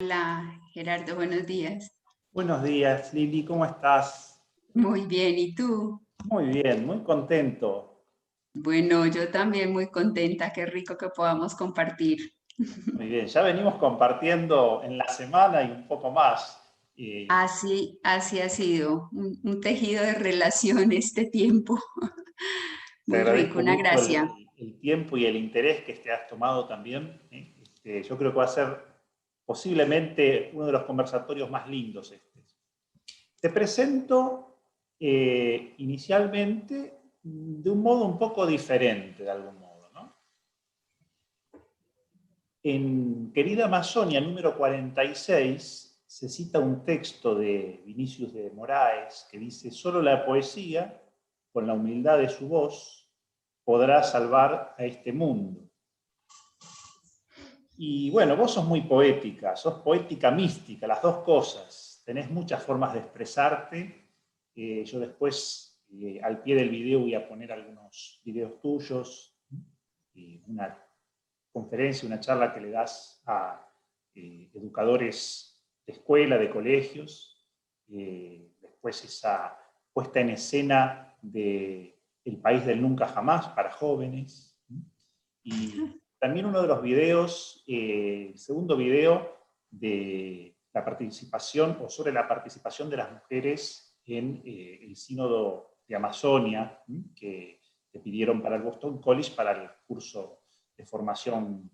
Hola, Gerardo, buenos días. Buenos días, Lili, ¿cómo estás? Muy bien, ¿y tú? Muy bien, muy contento. Bueno, yo también muy contenta, qué rico que podamos compartir. Muy bien, ya venimos compartiendo en la semana y un poco más. Y Así ha sido, un tejido de relación este tiempo. te Muy rico, agradezco una mucho gracia. el tiempo y el interés que te has tomado también. Yo creo que va a ser posiblemente uno de los conversatorios más lindos este. Te presento inicialmente de un modo un poco diferente, de algún modo, ¿no? En Querida Amazonia, número 46, se cita un texto de Vinicius de Moraes que dice: solo la poesía, con la humildad de su voz, podrá salvar a este mundo. Y bueno, vos sos muy poética, sos poética mística, las dos cosas. Tenés muchas formas de expresarte. Yo después, al pie del video, voy a poner algunos videos tuyos, una conferencia, una charla que le das a educadores de escuela, de colegios, después esa puesta en escena de El país del nunca jamás para jóvenes, y también uno de los videos, el segundo video de la participación o sobre la participación de las mujeres en el sínodo de Amazonia, que te pidieron para el Boston College para el curso de formación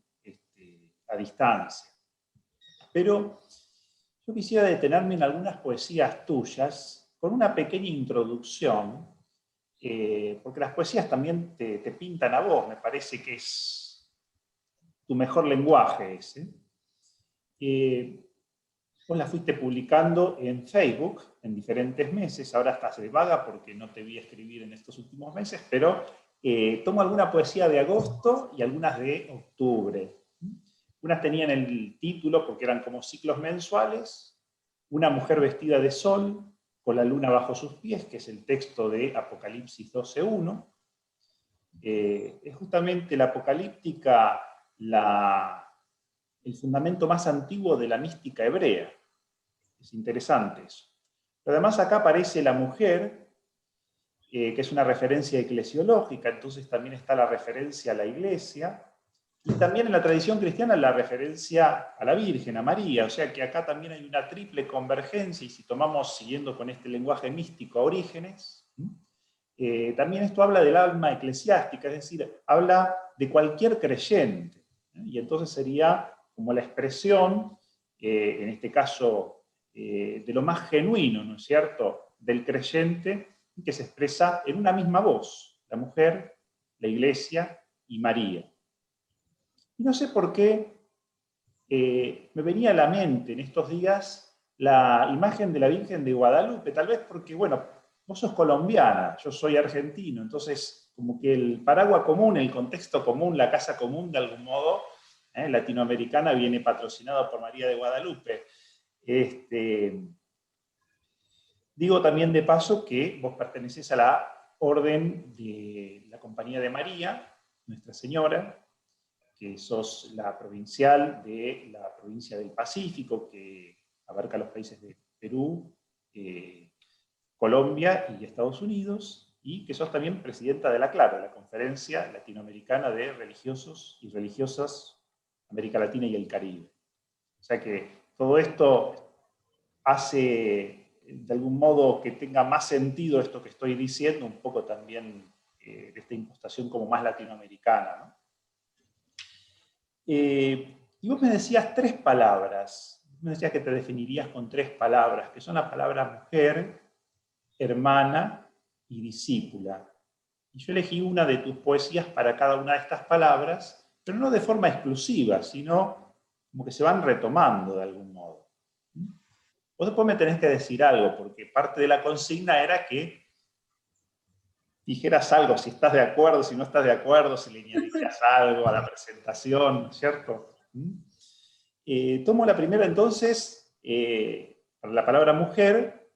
a distancia. Pero yo quisiera detenerme en algunas poesías tuyas con una pequeña introducción, porque las poesías también te pintan a vos, me parece que es tu mejor lenguaje ese. Vos la fuiste publicando en Facebook en diferentes meses, ahora estás de vaga porque no te vi escribir en estos últimos meses, pero tomo alguna poesía de agosto y algunas de octubre. Unas tenían el título porque eran como ciclos mensuales: Una mujer vestida de sol, con la luna bajo sus pies, que es el texto de Apocalipsis 12:1. Es justamente la apocalíptica el fundamento más antiguo de la mística hebrea. Es interesante eso. Pero además acá aparece la mujer, que es una referencia eclesiológica, entonces también está la referencia a la iglesia, y también en la tradición cristiana la referencia a la Virgen, a María, o sea que acá también hay una triple convergencia, y si tomamos, siguiendo con este lenguaje místico, a Orígenes, también esto habla del alma eclesiástica, es decir, habla de cualquier creyente, y entonces sería como la expresión, en este caso, de lo más genuino, ¿no es cierto?, del creyente, que se expresa en una misma voz: la mujer, la iglesia y María. Y no sé por qué me venía a la mente en estos días la imagen de la Virgen de Guadalupe, tal vez porque, bueno, vos sos colombiana, yo soy argentino, entonces como que el paraguas común, el contexto común, la casa común de algún modo, latinoamericana, viene patrocinado por María de Guadalupe. Digo también de paso que vos pertenecés a la Orden de la Compañía de María, Nuestra Señora, que sos la provincial de la provincia del Pacífico, que abarca los países de Perú, Colombia y Estados Unidos, y que sos también presidenta de la CLARO, la Conferencia Latinoamericana de Religiosos y Religiosas América Latina y el Caribe. O sea que todo esto hace de algún modo que tenga más sentido esto que estoy diciendo, un poco también de esta impostación como más latinoamericana, ¿no? Y vos me decías tres palabras, me decías que te definirías con tres palabras, que son la palabra mujer, hermana y discípula. Y yo elegí una de tus poesías para cada una de estas palabras, pero no de forma exclusiva, sino como que se van retomando de algún modo. Vos después me tenés que decir algo, porque parte de la consigna era que dijeras algo, si estás de acuerdo, si no estás de acuerdo, si le añadirías algo a la presentación, ¿cierto? Tomo la primera entonces, para la palabra mujer,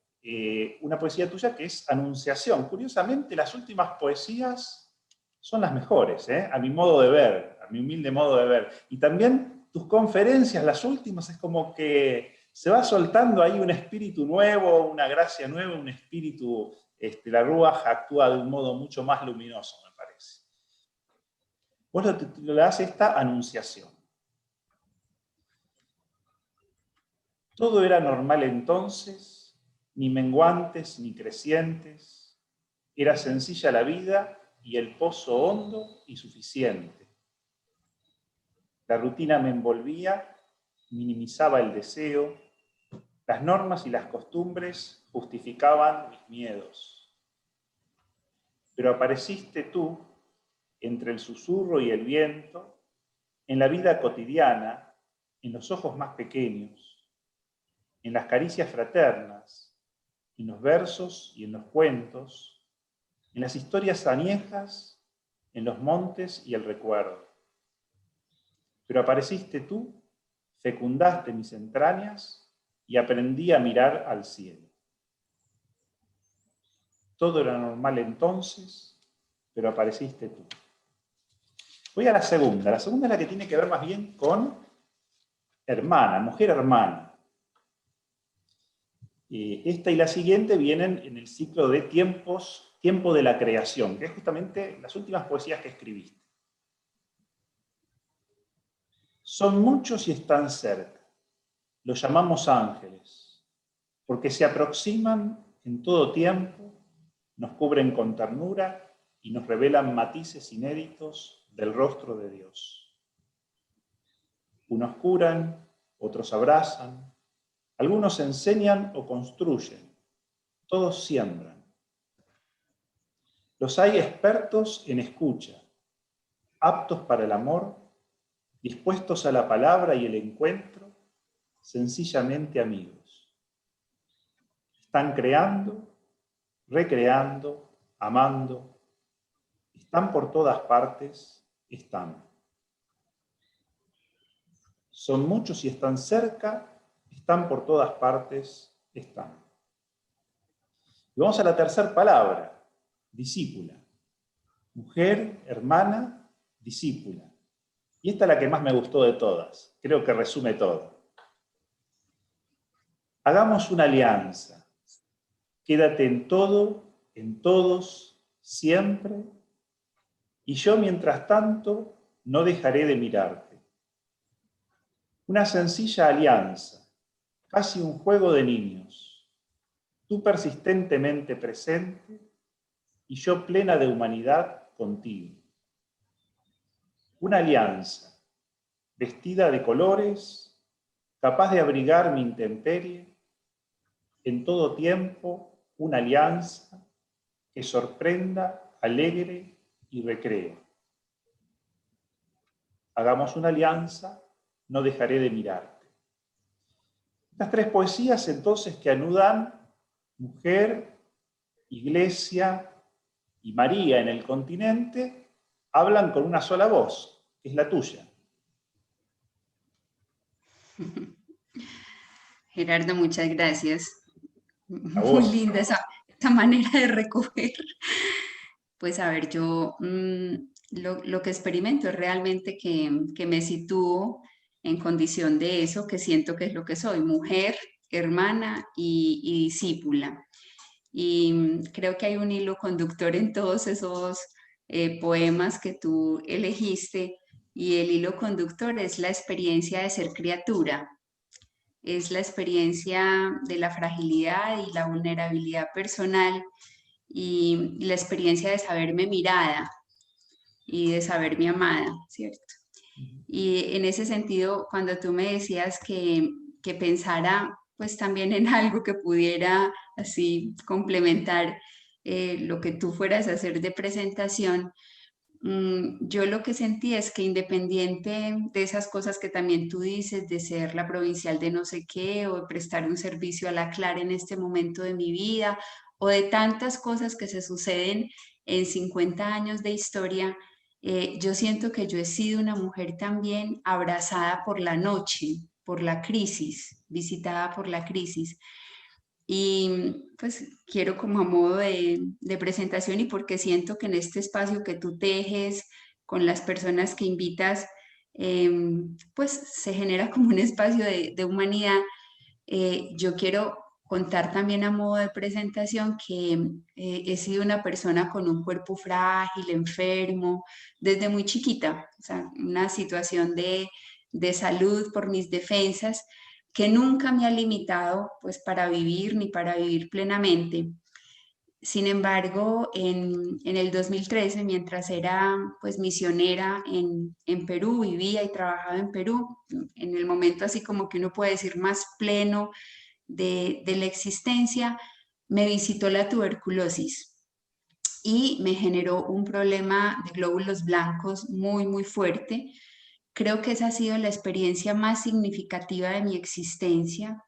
una poesía tuya que es Anunciación. Curiosamente, las últimas poesías son las mejores, a mi modo de ver, a mi humilde modo de ver. Y también tus conferencias, las últimas, es como que se va soltando ahí un espíritu nuevo, una gracia nueva, un espíritu, la Ruaj actúa de un modo mucho más luminoso, me parece. Vos lo titulás esta anunciación. Todo era normal entonces, ni menguantes ni crecientes. Era sencilla la vida y el pozo hondo y suficiente. La rutina me envolvía, minimizaba el deseo. Las normas y las costumbres justificaban mis miedos. Pero apareciste tú, entre el susurro y el viento, en la vida cotidiana, en los ojos más pequeños, en las caricias fraternas, en los versos y en los cuentos, en las historias añejas, en los montes y el recuerdo. Pero apareciste tú, fecundaste mis entrañas y aprendí a mirar al cielo. Todo era normal entonces, pero apareciste tú. Voy a la segunda. La segunda es la que tiene que ver más bien con hermana, mujer hermana. Esta y la siguiente vienen en el ciclo de Tiempo de la Creación, que es justamente las últimas poesías que escribiste. Son muchos y están cerca. Los llamamos ángeles, porque se aproximan en todo tiempo, nos cubren con ternura y nos revelan matices inéditos del rostro de Dios. Unos curan, otros abrazan, algunos enseñan o construyen, todos siembran. Los hay expertos en escucha, aptos para el amor, dispuestos a la palabra y el encuentro, sencillamente amigos. Están creando, recreando, amando. Están por todas partes, están. Son muchos y están cerca, están por todas partes, están. Y vamos a la tercera palabra, discípula. Mujer, hermana, discípula. Y esta es la que más me gustó de todas. Creo que resume todo. Hagamos una alianza. Quédate en todo, en todos, siempre. Y yo, mientras tanto, no dejaré de mirarte. Una sencilla alianza, casi un juego de niños. Tú persistentemente presente y yo plena de humanidad contigo. Una alianza, vestida de colores, capaz de abrigar mi intemperie, en todo tiempo una alianza que sorprenda, alegre y recree. Hagamos una alianza, no dejaré de mirarte. Estas tres poesías entonces que anudan mujer, iglesia y María en el continente, hablan con una sola voz, que es la tuya. Gerardo, muchas gracias. Muy linda esa manera de recoger. Pues a ver, yo lo que experimento es realmente que me sitúo en condición de eso, que siento que es lo que soy, mujer, hermana y discípula. Y creo que hay un hilo conductor en todos esos poemas que tú elegiste, y el hilo conductor es la experiencia de ser criatura, es la experiencia de la fragilidad y la vulnerabilidad personal y la experiencia de saberme mirada y de saberme amada, ¿cierto? Y en ese sentido, cuando tú me decías que pensara pues también en algo que pudiera así complementar lo que tú fueras a hacer de presentación, yo lo que sentí es que independiente de esas cosas que también tú dices, de ser la provincial de no sé qué, o de prestar un servicio a la Clara en este momento de mi vida, o de tantas cosas que se suceden en 50 años de historia, yo siento que yo he sido una mujer también abrazada por la noche, por la crisis, visitada por la crisis. Y pues quiero como a modo de presentación, y porque siento que en este espacio que tú tejes con las personas que invitas, pues se genera como un espacio de humanidad. Yo quiero contar también a modo de presentación que he sido una persona con un cuerpo frágil, enfermo, desde muy chiquita, o sea, una situación de salud por mis defensas que nunca me ha limitado pues para vivir ni para vivir plenamente. Sin embargo, en el 2013, mientras era pues misionera en Perú, vivía y trabajaba en Perú, en el momento así como que uno puede decir más pleno de la existencia, me visitó la tuberculosis y me generó un problema de glóbulos blancos muy, muy fuerte. Creo que esa ha sido la experiencia más significativa de mi existencia,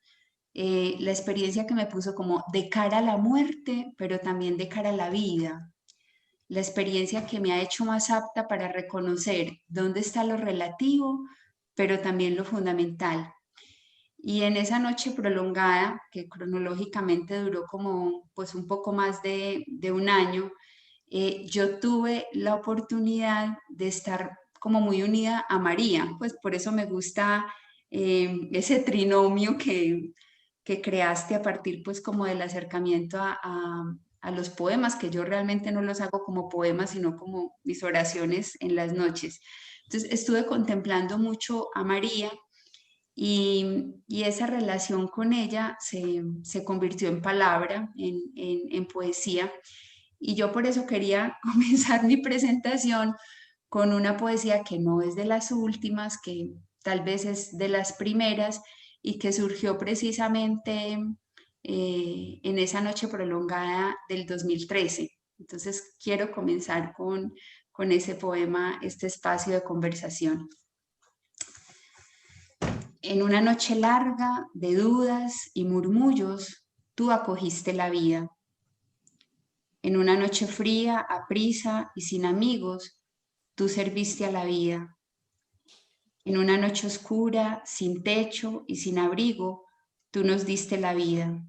la experiencia que me puso como de cara a la muerte, pero también de cara a la vida, la experiencia que me ha hecho más apta para reconocer dónde está lo relativo, pero también lo fundamental. Y en esa noche prolongada, que cronológicamente duró como pues un poco más de un año, yo tuve la oportunidad de estar como muy unida a María, pues por eso me gusta ese trinomio que creaste a partir pues como del acercamiento a los poemas, que yo realmente no los hago como poemas, sino como mis oraciones en las noches. Entonces estuve contemplando mucho a María y esa relación con ella se convirtió en palabra, en poesía. Y yo por eso quería comenzar mi presentación con una poesía que no es de las últimas, que tal vez es de las primeras y que surgió precisamente en esa noche prolongada del 2013. Entonces quiero comenzar con ese poema, este espacio de conversación. En una noche larga de dudas y murmullos, tú acogiste la vida. En una noche fría, aprisa y sin amigos, tú serviste a la vida. En una noche oscura, sin techo y sin abrigo, tú nos diste la vida.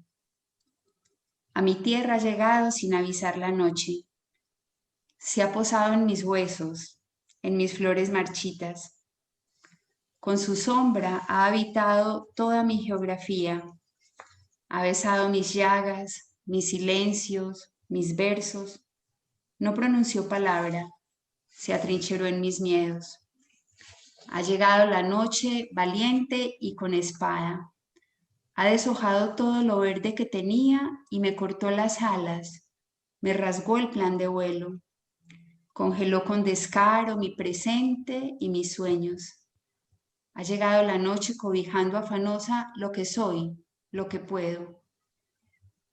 A mi tierra ha llegado sin avisar la noche. Se ha posado en mis huesos, en mis flores marchitas. Con su sombra ha habitado toda mi geografía. Ha besado mis llagas, mis silencios, mis versos. No pronunció palabra, se atrincheró en mis miedos. Ha llegado la noche valiente y con espada. Ha deshojado todo lo verde que tenía y me cortó las alas. Me rasgó el plan de vuelo. Congeló con descaro mi presente y mis sueños. Ha llegado la noche cobijando afanosa lo que soy, lo que puedo.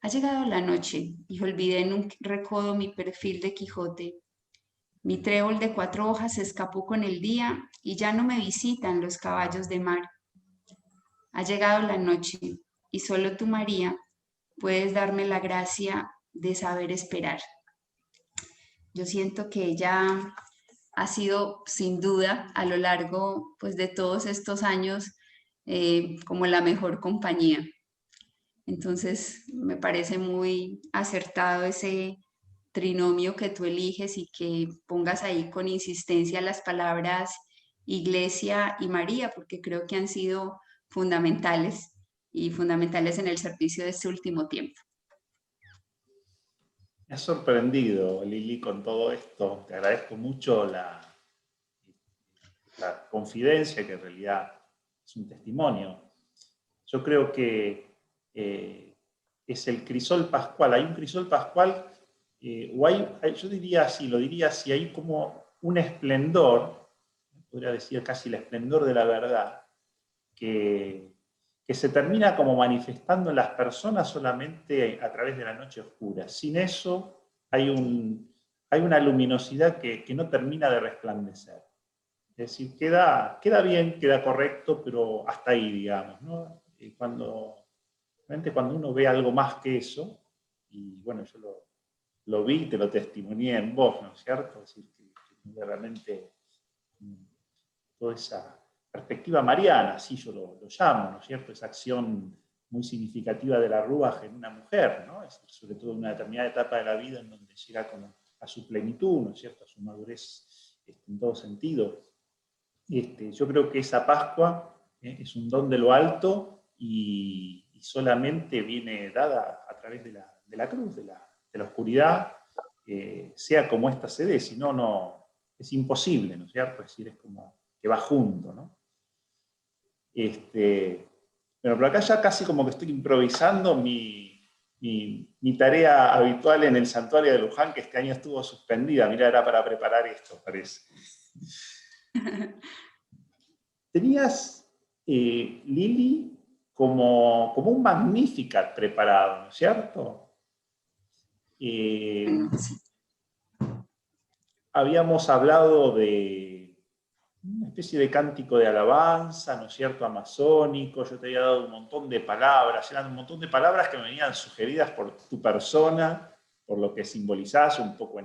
Ha llegado la noche y olvidé en un recodo mi perfil de Quijote. Mi trébol de 4 hojas se escapó con el día y ya no me visitan los caballos de mar. Ha llegado la noche y solo tú, María, puedes darme la gracia de saber esperar. Yo siento que ella ha sido sin duda a lo largo pues, de todos estos años como la mejor compañía. Entonces me parece muy acertado ese trinomio que tú eliges y que pongas ahí con insistencia las palabras Iglesia y María, porque creo que han sido fundamentales y fundamentales en el servicio de este último tiempo. Me has sorprendido, Lili, con todo esto. Te agradezco mucho la confidencia, que en realidad es un testimonio. Yo creo que es el crisol pascual. Hay un crisol pascual, yo diría así, lo diría así, hay como un esplendor, podría decir casi el esplendor de la verdad, que se termina como manifestando en las personas solamente a través de la noche oscura. Sin eso hay una luminosidad que no termina de resplandecer. Es decir, queda bien, queda correcto, pero hasta ahí, digamos, ¿no? Cuando uno ve algo más que eso, y bueno, yo lo vi, te lo testimonié en vos, ¿no es cierto? Es decir, que realmente toda esa perspectiva mariana, así yo lo llamo, ¿no es cierto? Esa acción muy significativa de la Ruaj en una mujer, ¿no? Es decir, sobre todo en una determinada etapa de la vida en donde llega como a su plenitud, ¿no es cierto? A su madurez en todo sentido. Yo creo que esa Pascua es un don de lo alto y solamente viene dada a través de la cruz, de la oscuridad, sea como ésta se dé, si no, no, es imposible, ¿no es cierto? Es decir, es como que va junto, ¿no? Bueno, pero acá ya casi como que estoy improvisando mi tarea habitual en el santuario de Luján, que este año estuvo suspendida. Mira, era para preparar esto, parece. Tenías, Lili, como un Magnificat preparado, ¿no es cierto? Bueno, sí. Habíamos hablado de una especie de cántico de alabanza, ¿no es cierto?, amazónico. Yo te había dado un montón de palabras, eran un montón de palabras que me venían sugeridas por tu persona, por lo que simbolizás un poco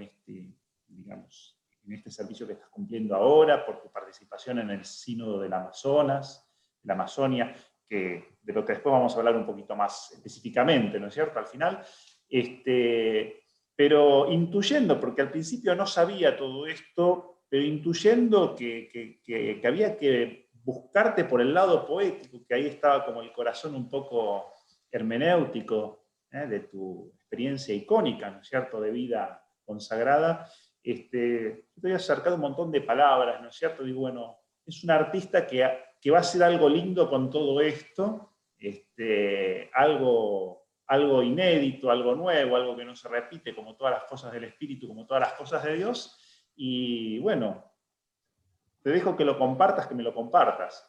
digamos, en este servicio que estás cumpliendo ahora, por tu participación en el Sínodo del Amazonas, de la Amazonia, de lo que después vamos a hablar un poquito más específicamente, ¿no es cierto?, al final. Pero intuyendo, porque al principio no sabía todo esto, pero intuyendo que había que buscarte por el lado poético, que ahí estaba como el corazón un poco hermenéutico, de tu experiencia icónica, ¿no es cierto?, de vida consagrada. Yo te había acercado un montón de palabras, ¿no es cierto? Digo, bueno, es un artista que va a hacer algo lindo con todo esto, algo inédito, algo nuevo, algo que no se repite, como todas las cosas del Espíritu, como todas las cosas de Dios. Y bueno, te dejo que lo compartas, que me lo compartas.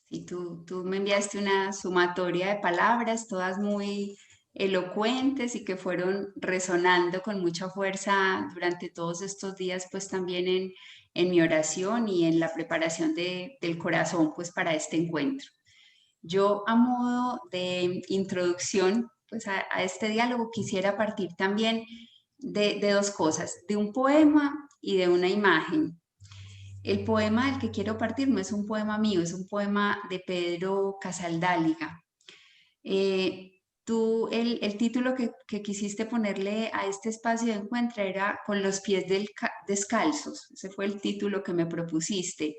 Sí, tú me enviaste una sumatoria de palabras, todas muy elocuentes y que fueron resonando con mucha fuerza durante todos estos días, pues también en mi oración y en la preparación del corazón, pues para este encuentro. Yo, a modo de introducción, pues a este diálogo, quisiera partir también de dos cosas, de un poema y de una imagen. El poema del que quiero partir no es un poema mío, es un poema de Pedro Casaldáliga. El título que quisiste ponerle a este espacio de encuentro era Con los pies descalzos. Ese fue el título que me propusiste.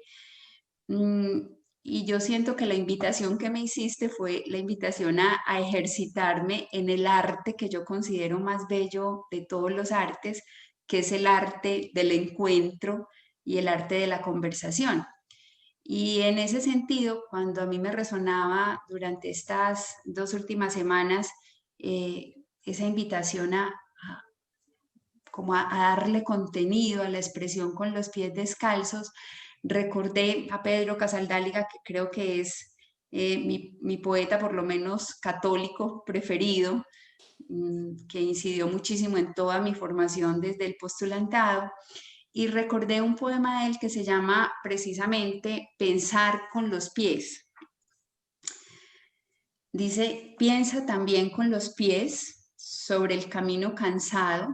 Y yo siento que la invitación que me hiciste fue la invitación a ejercitarme en el arte que yo considero más bello de todos los artes, que es el arte del encuentro y el arte de la conversación. Y en ese sentido, cuando a mí me resonaba durante estas 2 últimas semanas esa invitación como a darle contenido a la expresión con los pies descalzos, recordé a Pedro Casaldáliga, que creo que es mi poeta por lo menos católico preferido, que incidió muchísimo en toda mi formación desde el postulantado, y recordé un poema de él que se llama precisamente Pensar con los pies. Dice, piensa también con los pies sobre el camino cansado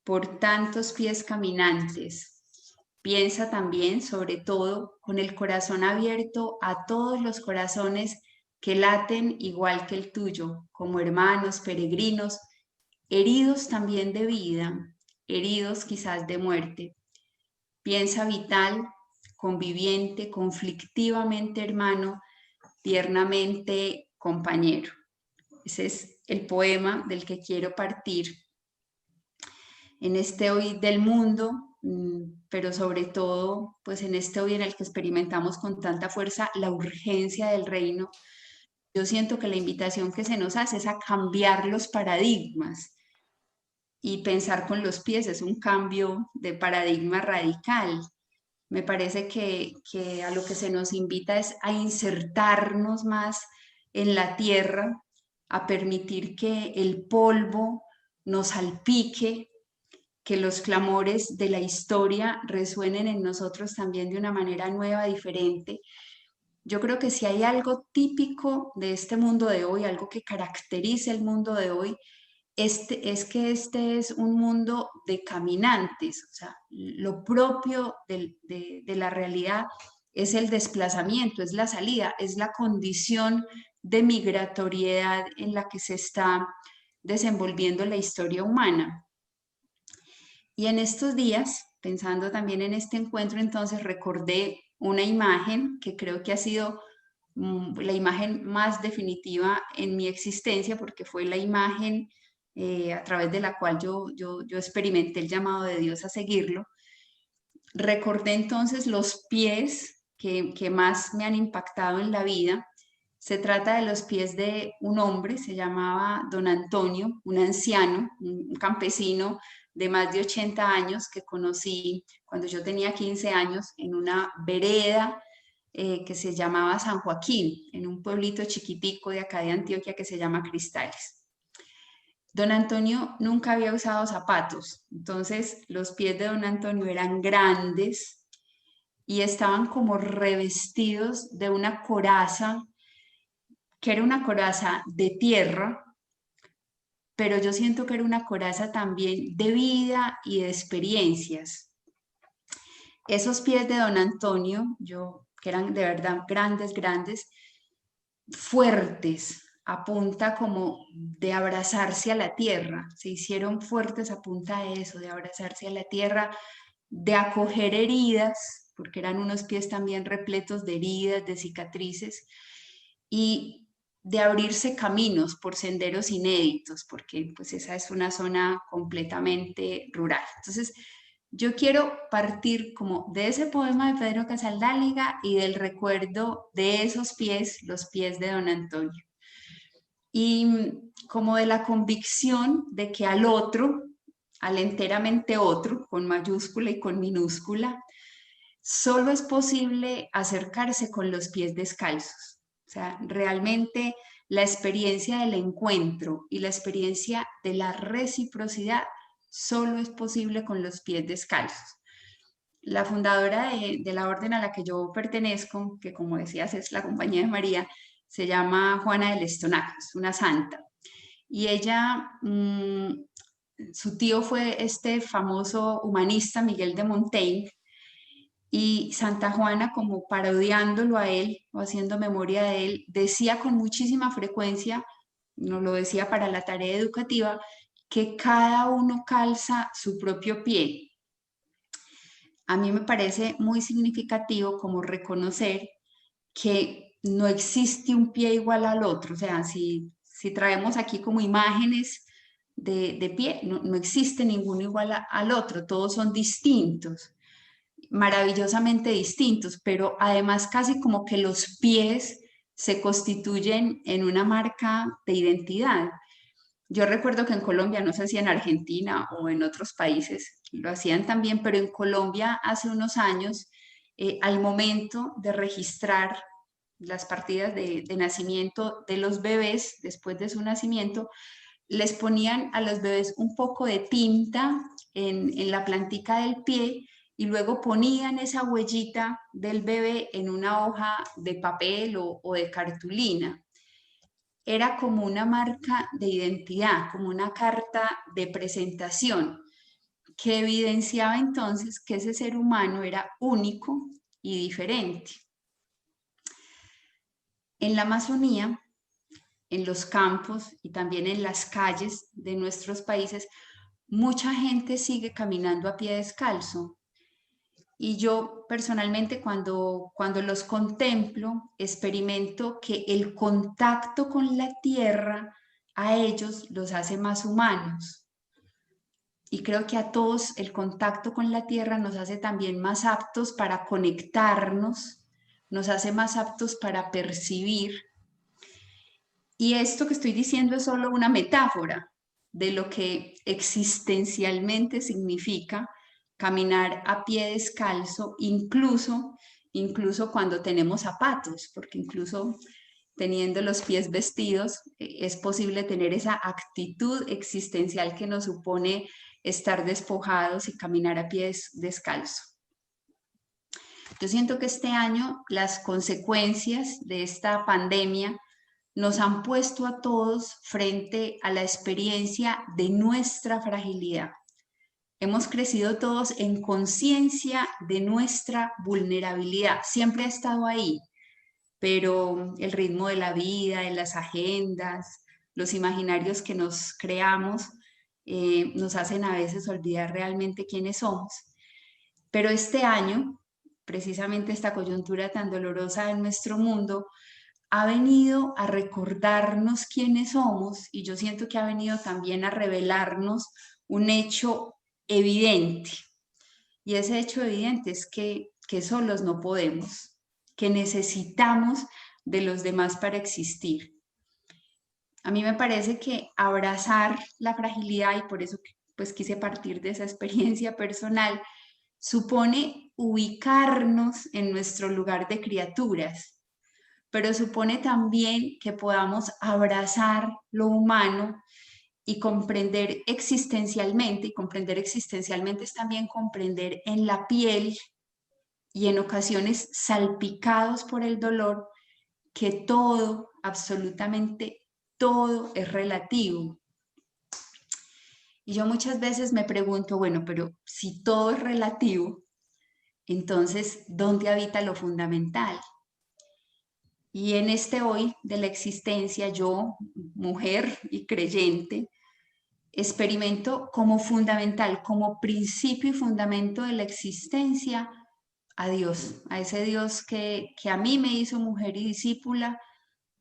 por tantos pies caminantes. Piensa también, sobre todo, con el corazón abierto a todos los corazones que laten igual que el tuyo, como hermanos peregrinos, heridos también de vida, heridos quizás de muerte. Piensa vital, conviviente, conflictivamente hermano, tiernamente compañero. Ese es el poema del que quiero partir en este hoy del mundo, pero sobre todo, pues en este hoy en el que experimentamos con tanta fuerza la urgencia del reino. Yo siento que la invitación que se nos hace es a cambiar los paradigmas, y pensar con los pies es un cambio de paradigma radical. Me parece que a lo que se nos invita es a insertarnos más en la tierra, a permitir que el polvo nos salpique, que los clamores de la historia resuenen en nosotros también de una manera nueva, diferente. Yo creo que si hay algo típico de este mundo de hoy, algo que caracteriza el mundo de hoy, es que este es un mundo de caminantes. O sea, lo propio de la realidad es el desplazamiento, es la salida, es la condición de migratoriedad en la que se está desenvolviendo la historia humana. Y en estos días pensando también en este encuentro, entonces recordé una imagen que creo que ha sido la imagen más definitiva en mi existencia, porque fue la imagen a través de la cual yo experimenté el llamado de Dios a seguirlo. Recordé entonces los pies que más me han impactado en la vida. Se trata de los pies de un hombre, se llamaba Don Antonio, un anciano, un campesino de más de 80 años que conocí cuando yo tenía 15 años en una vereda que se llamaba San Joaquín, en un pueblito chiquitico de acá de Antioquia que se llama Cristales. Don Antonio nunca había usado zapatos, entonces los pies de Don Antonio eran grandes y estaban como revestidos de una coraza, que era una coraza de tierra, pero yo siento que era una coraza también de vida y de experiencias. Esos pies de Don Antonio, que eran de verdad grandes, grandes, fuertes, a punta como de abrazarse a la tierra, se hicieron fuertes a punta de eso, de abrazarse a la tierra, de acoger heridas, porque eran unos pies también repletos de heridas, de cicatrices, y de abrirse caminos por senderos inéditos, porque pues esa es una zona completamente rural. Entonces, yo quiero partir como de ese poema de Pedro Casaldáliga y del recuerdo de esos pies, los pies de Don Antonio. Y como de la convicción de que al otro, al enteramente otro, con mayúscula y con minúscula, solo es posible acercarse con los pies descalzos. O sea, realmente la experiencia del encuentro y la experiencia de la reciprocidad solo es posible con los pies descalzos. La fundadora de la orden a la que yo pertenezco, que como decías es la Compañía de María, se llama Juana del Estonac, es una santa. Y ella, su tío fue este famoso humanista Miguel de Montaigne, y Santa Juana, como parodiándolo a él o haciendo memoria de él, decía con muchísima frecuencia, nos lo decía para la tarea educativa, que cada uno calza su propio pie. A mí me parece muy significativo como reconocer que no existe un pie igual al otro. O sea, si traemos aquí como imágenes de pie, no existe ninguno igual al otro, todos son distintos, maravillosamente distintos, pero además casi como que los pies se constituyen en una marca de identidad. Yo recuerdo que en Colombia, no sé si en Argentina o en otros países lo hacían también, pero en Colombia hace unos años, al momento de registrar las partidas de nacimiento de los bebés después de su nacimiento, les ponían a los bebés un poco de tinta en la plantica del pie y luego ponían esa huellita del bebé en una hoja de papel o de cartulina. Era como una marca de identidad, como una carta de presentación que evidenciaba entonces que ese ser humano era único y diferente. En la Amazonía, en los campos y también en las calles de nuestros países, mucha gente sigue caminando a pie descalzo. Y yo personalmente cuando los contemplo, experimento que el contacto con la tierra a ellos los hace más humanos. Y creo que a todos el contacto con la tierra nos hace también más aptos para conectarnos, nos hace más aptos para percibir. Y esto que estoy diciendo es solo una metáfora de lo que existencialmente significa caminar a pie descalzo, incluso cuando tenemos zapatos, porque incluso teniendo los pies vestidos es posible tener esa actitud existencial que nos supone estar despojados y caminar a pies descalzo. Yo siento que este año las consecuencias de esta pandemia nos han puesto a todos frente a la experiencia de nuestra fragilidad. Hemos crecido todos en conciencia de nuestra vulnerabilidad. Siempre ha estado ahí, pero el ritmo de la vida, de las agendas, los imaginarios que nos creamos, nos hacen a veces olvidar realmente quiénes somos. Pero este año, precisamente esta coyuntura tan dolorosa en nuestro mundo, ha venido a recordarnos quiénes somos, y yo siento que ha venido también a revelarnos un hecho evidente. Y ese hecho evidente es que solos no podemos, que necesitamos de los demás para existir. A mí me parece que abrazar la fragilidad, y por eso pues quise partir de esa experiencia personal, supone ubicarnos en nuestro lugar de criaturas, pero supone también que podamos abrazar lo humano y comprender existencialmente, y comprender existencialmente es también comprender en la piel y en ocasiones salpicados por el dolor, que todo, absolutamente todo es relativo. Y yo muchas veces me pregunto, bueno, pero si todo es relativo, entonces, ¿dónde habita lo fundamental? Y en este hoy de la existencia, yo, mujer y creyente, experimento como fundamental, como principio y fundamento de la existencia, a Dios, a ese Dios que a mí me hizo mujer y discípula,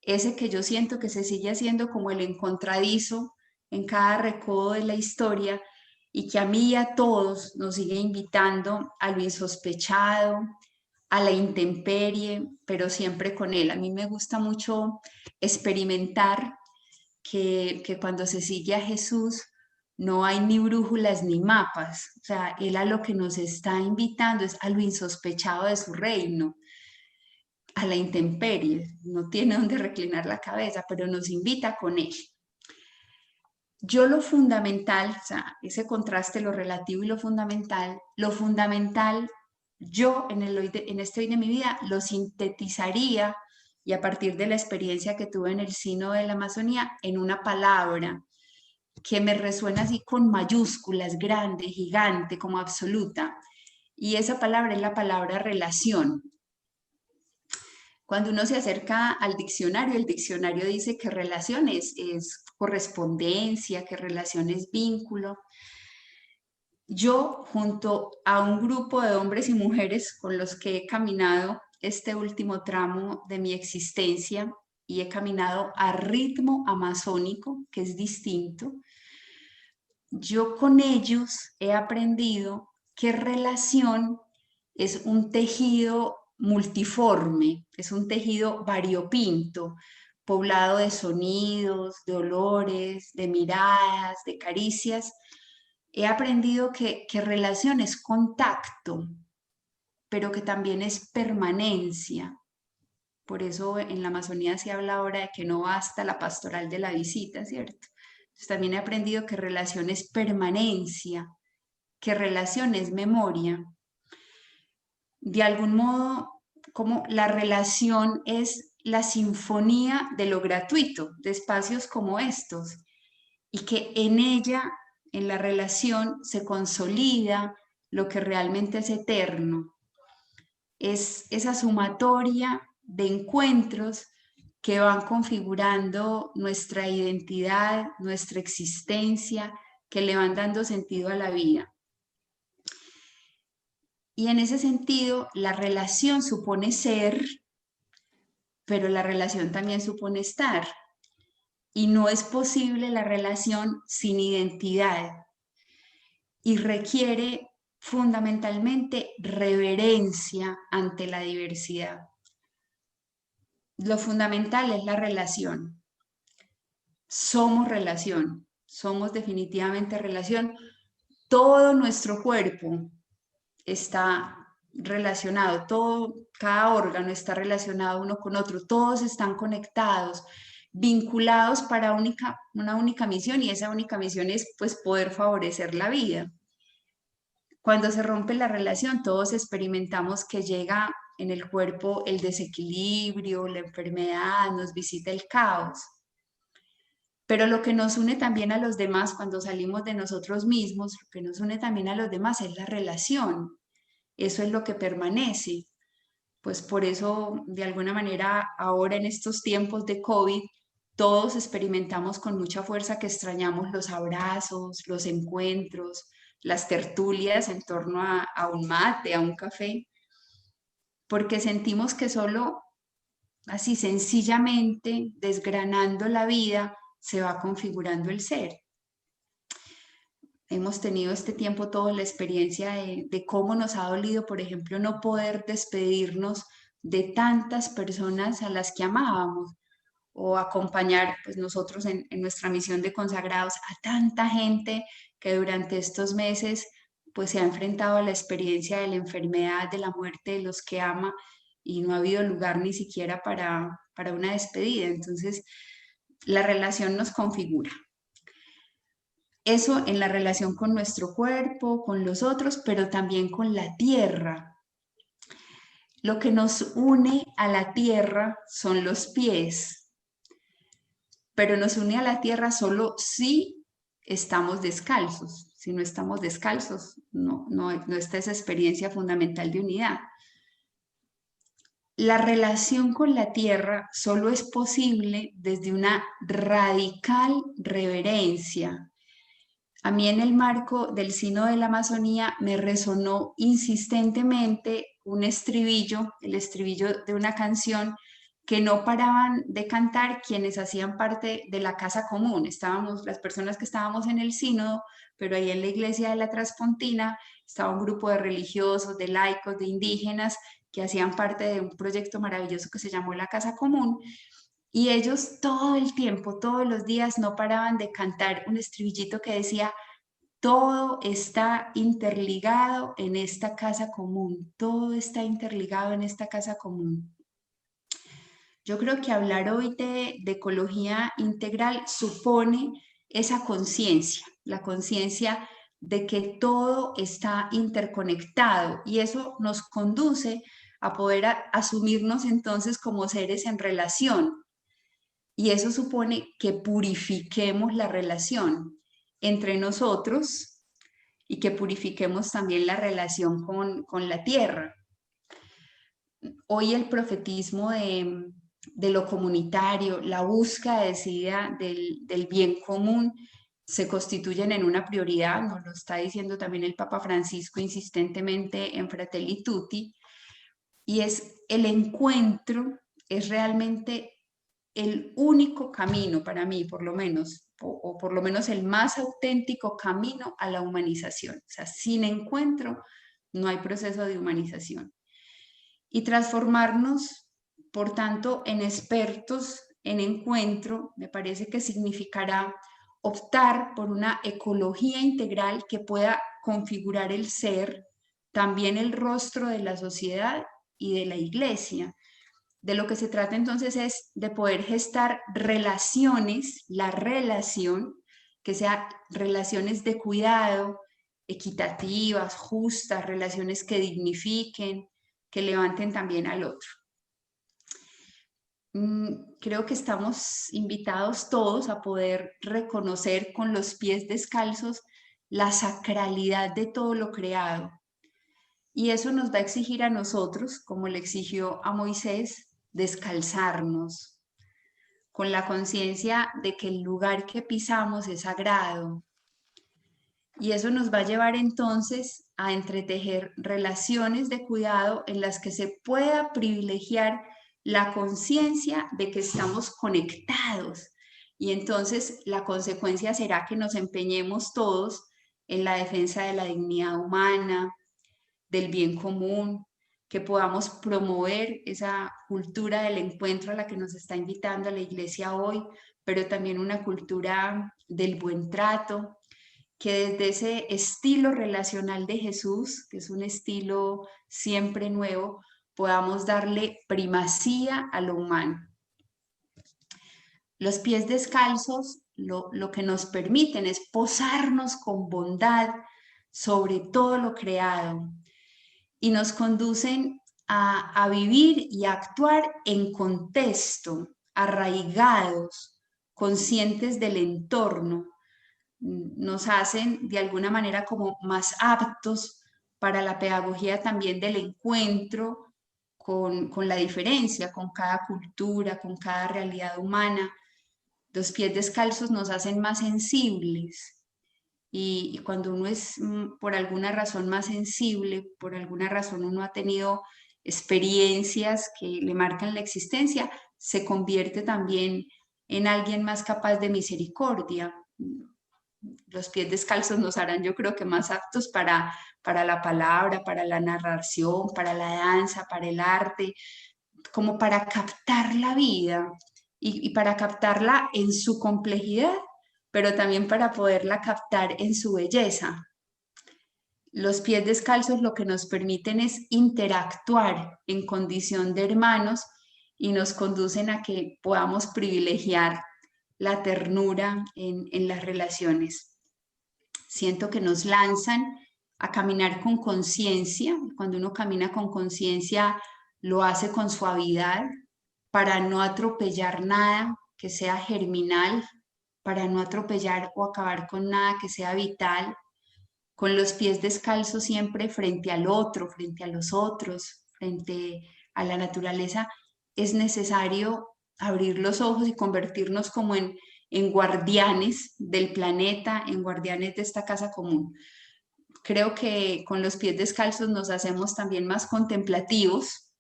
ese que yo siento que se sigue haciendo como el encontradizo en cada recodo de la historia, y que a mí y a todos nos sigue invitando a lo insospechado, a la intemperie, pero siempre con Él. A mí me gusta mucho experimentar que cuando se sigue a Jesús no hay ni brújulas ni mapas. O sea, Él a lo que nos está invitando es a lo insospechado de su reino, a la intemperie. No tiene donde reclinar la cabeza, pero nos invita con Él. Yo lo fundamental, o sea, ese contraste, lo relativo y lo fundamental, yo en este hoy de mi vida lo sintetizaría, y a partir de la experiencia que tuve en el Sino de la Amazonía, en una palabra que me resuena así con mayúsculas, grande, gigante, como absoluta. Y esa palabra es la palabra relación. Cuando uno se acerca al diccionario, el diccionario dice que relación es correspondencia, que relación es vínculo. Yo, junto a un grupo de hombres y mujeres con los que he caminado este último tramo de mi existencia, y he caminado a ritmo amazónico, que es distinto, yo con ellos he aprendido que relación es un tejido multiforme, es un tejido variopinto, poblado de sonidos, de olores, de miradas, de caricias. He aprendido que relación es contacto, pero que también es permanencia. Por eso en la Amazonía se habla ahora de que no basta la pastoral de la visita, ¿cierto? Entonces también he aprendido que relación es permanencia, que relación es memoria. De algún modo, como la relación es la sinfonía de lo gratuito, de espacios como estos, y que en ella, en la relación, se consolida lo que realmente es eterno. Es esa sumatoria de encuentros que van configurando nuestra identidad, nuestra existencia, que le van dando sentido a la vida. Y en ese sentido, la relación supone ser, pero la relación también supone estar. Y no es posible la relación sin identidad. Y requiere fundamentalmente reverencia ante la diversidad. Lo fundamental es la relación. Somos definitivamente relación. Todo nuestro cuerpo está relacionado, cada órgano está relacionado uno con otro, todos están conectados, vinculados para una única misión, y esa única misión es pues poder favorecer la vida. Cuando se rompe la relación, todos experimentamos que llega en el cuerpo el desequilibrio, la enfermedad, nos visita el caos. Pero lo que nos une también a los demás cuando salimos de nosotros mismos, lo que nos une también a los demás es la relación. Eso es lo que permanece. Pues por eso, de alguna manera, ahora en estos tiempos de COVID, todos experimentamos con mucha fuerza que extrañamos los abrazos, los encuentros, las tertulias en torno a un mate, a un café, porque sentimos que solo así sencillamente, desgranando la vida, se va configurando el ser. Hemos tenido este tiempo toda la experiencia de cómo nos ha dolido, por ejemplo, no poder despedirnos de tantas personas a las que amábamos o acompañar pues, nosotros en nuestra misión de consagrados a tanta gente que durante estos meses pues, se ha enfrentado a la experiencia de la enfermedad, de la muerte de los que ama y no ha habido lugar ni siquiera para una despedida. Entonces, la relación nos configura. Eso en la relación con nuestro cuerpo, con los otros, pero también con la tierra. Lo que nos une a la tierra son los pies, pero nos une a la tierra solo si estamos descalzos. Si no estamos descalzos, no está esa experiencia fundamental de unidad. La relación con la tierra solo es posible desde una radical reverencia. A mí en el marco del Sínodo de la Amazonía me resonó insistentemente un estribillo, el estribillo de una canción que no paraban de cantar quienes hacían parte de la casa común. Estábamos las personas que estábamos en el sínodo, pero ahí en la iglesia de la Transpontina estaba un grupo de religiosos, de laicos, de indígenas que hacían parte de un proyecto maravilloso que se llamó la Casa Común. Y ellos todo el tiempo, todos los días, no paraban de cantar un estribillito que decía: todo está interligado en esta casa común, todo está interligado en esta casa común. Yo creo que hablar hoy de ecología integral supone esa conciencia, la conciencia de que todo está interconectado, y eso nos conduce a poder asumirnos entonces como seres en relación. Y eso supone que purifiquemos la relación entre nosotros y que purifiquemos también la relación con la tierra. Hoy el profetismo de lo comunitario, la búsqueda decidida del bien común, se constituyen en una prioridad, nos lo está diciendo también el Papa Francisco insistentemente en Fratelli Tutti, y es el encuentro, es realmente el único camino para mí, por lo menos, o por lo menos el más auténtico camino a la humanización. O sea, sin encuentro no hay proceso de humanización. Y transformarnos, por tanto, en expertos en encuentro, me parece que significará optar por una ecología integral que pueda configurar el ser, también el rostro de la sociedad y de la iglesia. De lo que se trata entonces es de poder gestar relaciones, la relación, que sean relaciones de cuidado, equitativas, justas, relaciones que dignifiquen, que levanten también al otro. Creo que estamos invitados todos a poder reconocer con los pies descalzos la sacralidad de todo lo creado. Y eso nos va a exigir a nosotros, como le exigió a Moisés, descalzarnos, con la conciencia de que el lugar que pisamos es sagrado. Y eso nos va a llevar entonces a entretejer relaciones de cuidado en las que se pueda privilegiar la conciencia de que estamos conectados. Y entonces la consecuencia será que nos empeñemos todos en la defensa de la dignidad humana, del bien común, que podamos promover esa cultura del encuentro a la que nos está invitando la iglesia hoy, pero también una cultura del buen trato, que desde ese estilo relacional de Jesús, que es un estilo siempre nuevo, podamos darle primacía a lo humano. Los pies descalzos lo que nos permiten es posarnos con bondad sobre todo lo creado y nos conducen a vivir y a actuar en contexto, arraigados, conscientes del entorno. Nos hacen de alguna manera como más aptos para la pedagogía también del encuentro con la diferencia, con cada cultura, con cada realidad humana. Los pies descalzos nos hacen más sensibles y cuando uno es por alguna razón más sensible, por alguna razón uno ha tenido experiencias que le marcan la existencia, se convierte también en alguien más capaz de misericordia. Los pies descalzos nos harán, yo creo que más aptos para la palabra, para la narración, para la danza, para el arte, como para captar la vida y para captarla en su complejidad, pero también para poderla captar en su belleza. Los pies descalzos lo que nos permiten es interactuar en condición de hermanos y nos conducen a que podamos privilegiar la ternura en las relaciones. Siento que nos lanzan a caminar con conciencia. Cuando uno camina con conciencia, lo hace con suavidad para no atropellar nada que sea germinal, para no atropellar o acabar con nada que sea vital, con los pies descalzos siempre frente al otro, frente a los otros, frente a la naturaleza. Es necesario abrir los ojos y convertirnos como en guardianes del planeta, en guardianes de esta casa común. Creo que con los pies descalzos nos hacemos también más contemplativos,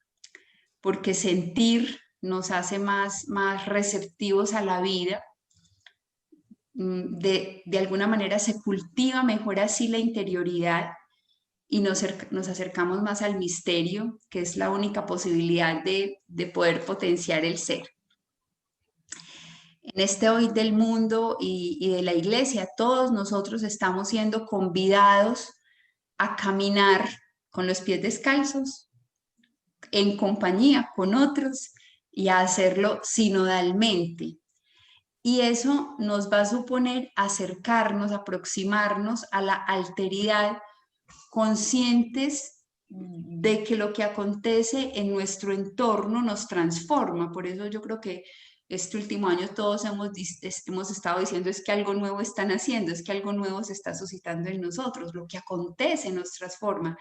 porque sentir nos hace más receptivos a la vida. De alguna manera se cultiva mejor así la interioridad y nos acercamos más al misterio, que es la única posibilidad de poder potenciar el ser. En este hoy del mundo y de la iglesia, todos nosotros estamos siendo convidados a caminar con los pies descalzos, en compañía con otros y a hacerlo sinodalmente. Y eso nos va a suponer acercarnos, aproximarnos a la alteridad, conscientes de que lo que acontece en nuestro entorno nos transforma. Por eso yo creo que este último año todos hemos estado diciendo es que algo nuevo están haciendo, es que algo nuevo se está suscitando en nosotros, lo que acontece nos transforma.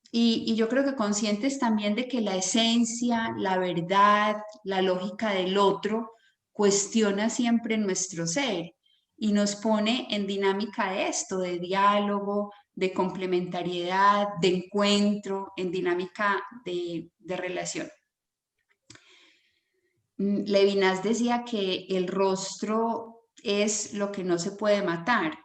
Y yo creo que conscientes también de que la esencia, la verdad, la lógica del otro cuestiona siempre nuestro ser y nos pone en dinámica de esto, de diálogo, de complementariedad, de encuentro, en dinámica de relación. Levinas decía que el rostro es lo que no se puede matar,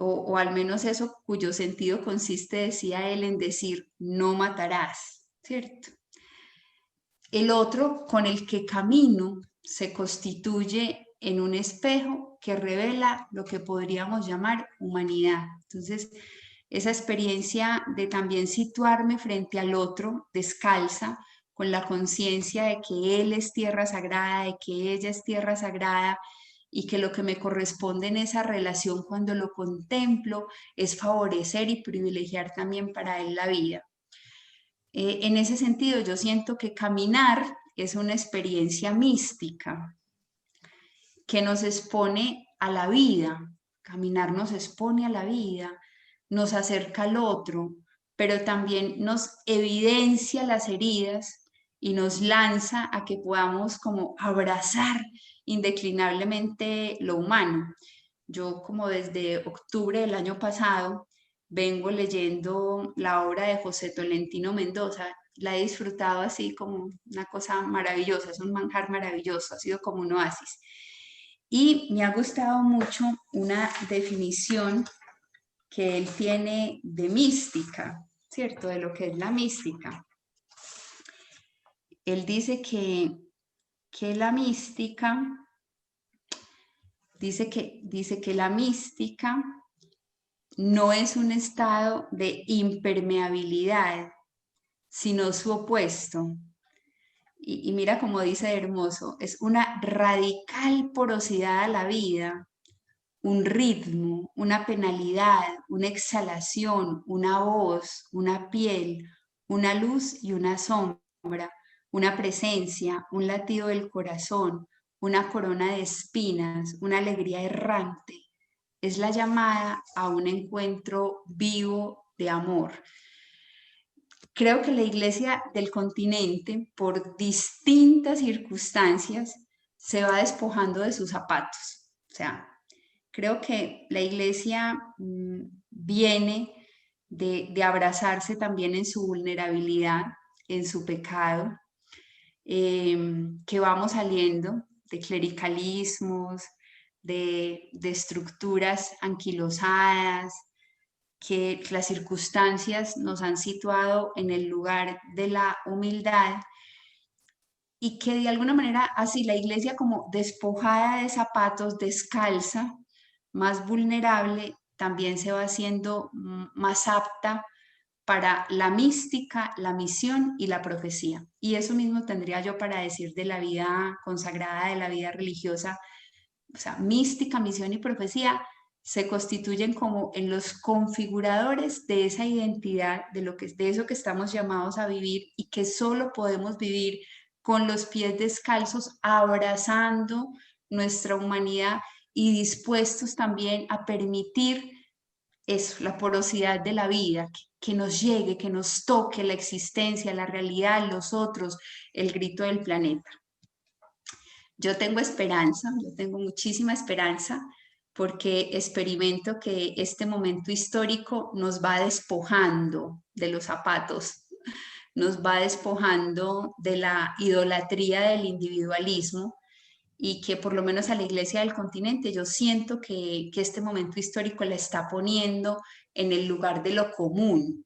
o al menos eso cuyo sentido consiste, decía él, en decir no matarás, ¿cierto? El otro con el que camino se constituye en un espejo que revela lo que podríamos llamar humanidad. Entonces, esa experiencia de también situarme frente al otro descalza, con la conciencia de que él es tierra sagrada, de que ella es tierra sagrada, y que lo que me corresponde en esa relación cuando lo contemplo es favorecer y privilegiar también para él la vida. En ese sentido, yo siento que caminar es una experiencia mística que nos expone a la vida. Caminar nos expone a la vida, nos acerca al otro, pero también nos evidencia las heridas y nos lanza a que podamos como abrazar indeclinablemente lo humano. Yo como desde octubre del año pasado vengo leyendo la obra de José Tolentino Mendoza, la he disfrutado así como una cosa maravillosa, es un manjar maravilloso, ha sido como un oasis. Y me ha gustado mucho una definición que él tiene de mística, ¿cierto? De lo que es la mística. Él dice que la mística, dice que la mística no es un estado de impermeabilidad, sino su opuesto. Y mira cómo dice hermoso, es una radical porosidad a la vida, un ritmo, una penalidad, una exhalación, una voz, una piel, una luz y una sombra, una presencia, un latido del corazón, una corona de espinas, una alegría errante. Es la llamada a un encuentro vivo de amor. Creo que la iglesia del continente, por distintas circunstancias, se va despojando de sus zapatos. O sea, Creo que la iglesia viene de abrazarse también en su vulnerabilidad, en su pecado, que vamos saliendo de clericalismos, de estructuras anquilosadas, que las circunstancias nos han situado en el lugar de la humildad y que de alguna manera así la iglesia como despojada de zapatos, descalza, más vulnerable, también se va haciendo más apta para la mística, la misión y la profecía. Y eso mismo tendría yo para decir de la vida consagrada, de la vida religiosa. O sea, mística, misión y profecía se constituyen como en los configuradores de esa identidad, de eso que estamos llamados a vivir y que solo podemos vivir con los pies descalzos, abrazando nuestra humanidad y dispuestos también a permitir eso, la porosidad de la vida, que nos llegue, que nos toque la existencia, la realidad, los otros, el grito del planeta. Yo tengo esperanza, yo tengo muchísima esperanza porque experimento que este momento histórico nos va despojando de los zapatos, nos va despojando de la idolatría del individualismo y que por lo menos a la Iglesia del Continente yo siento que este momento histórico la está poniendo en el lugar de lo común,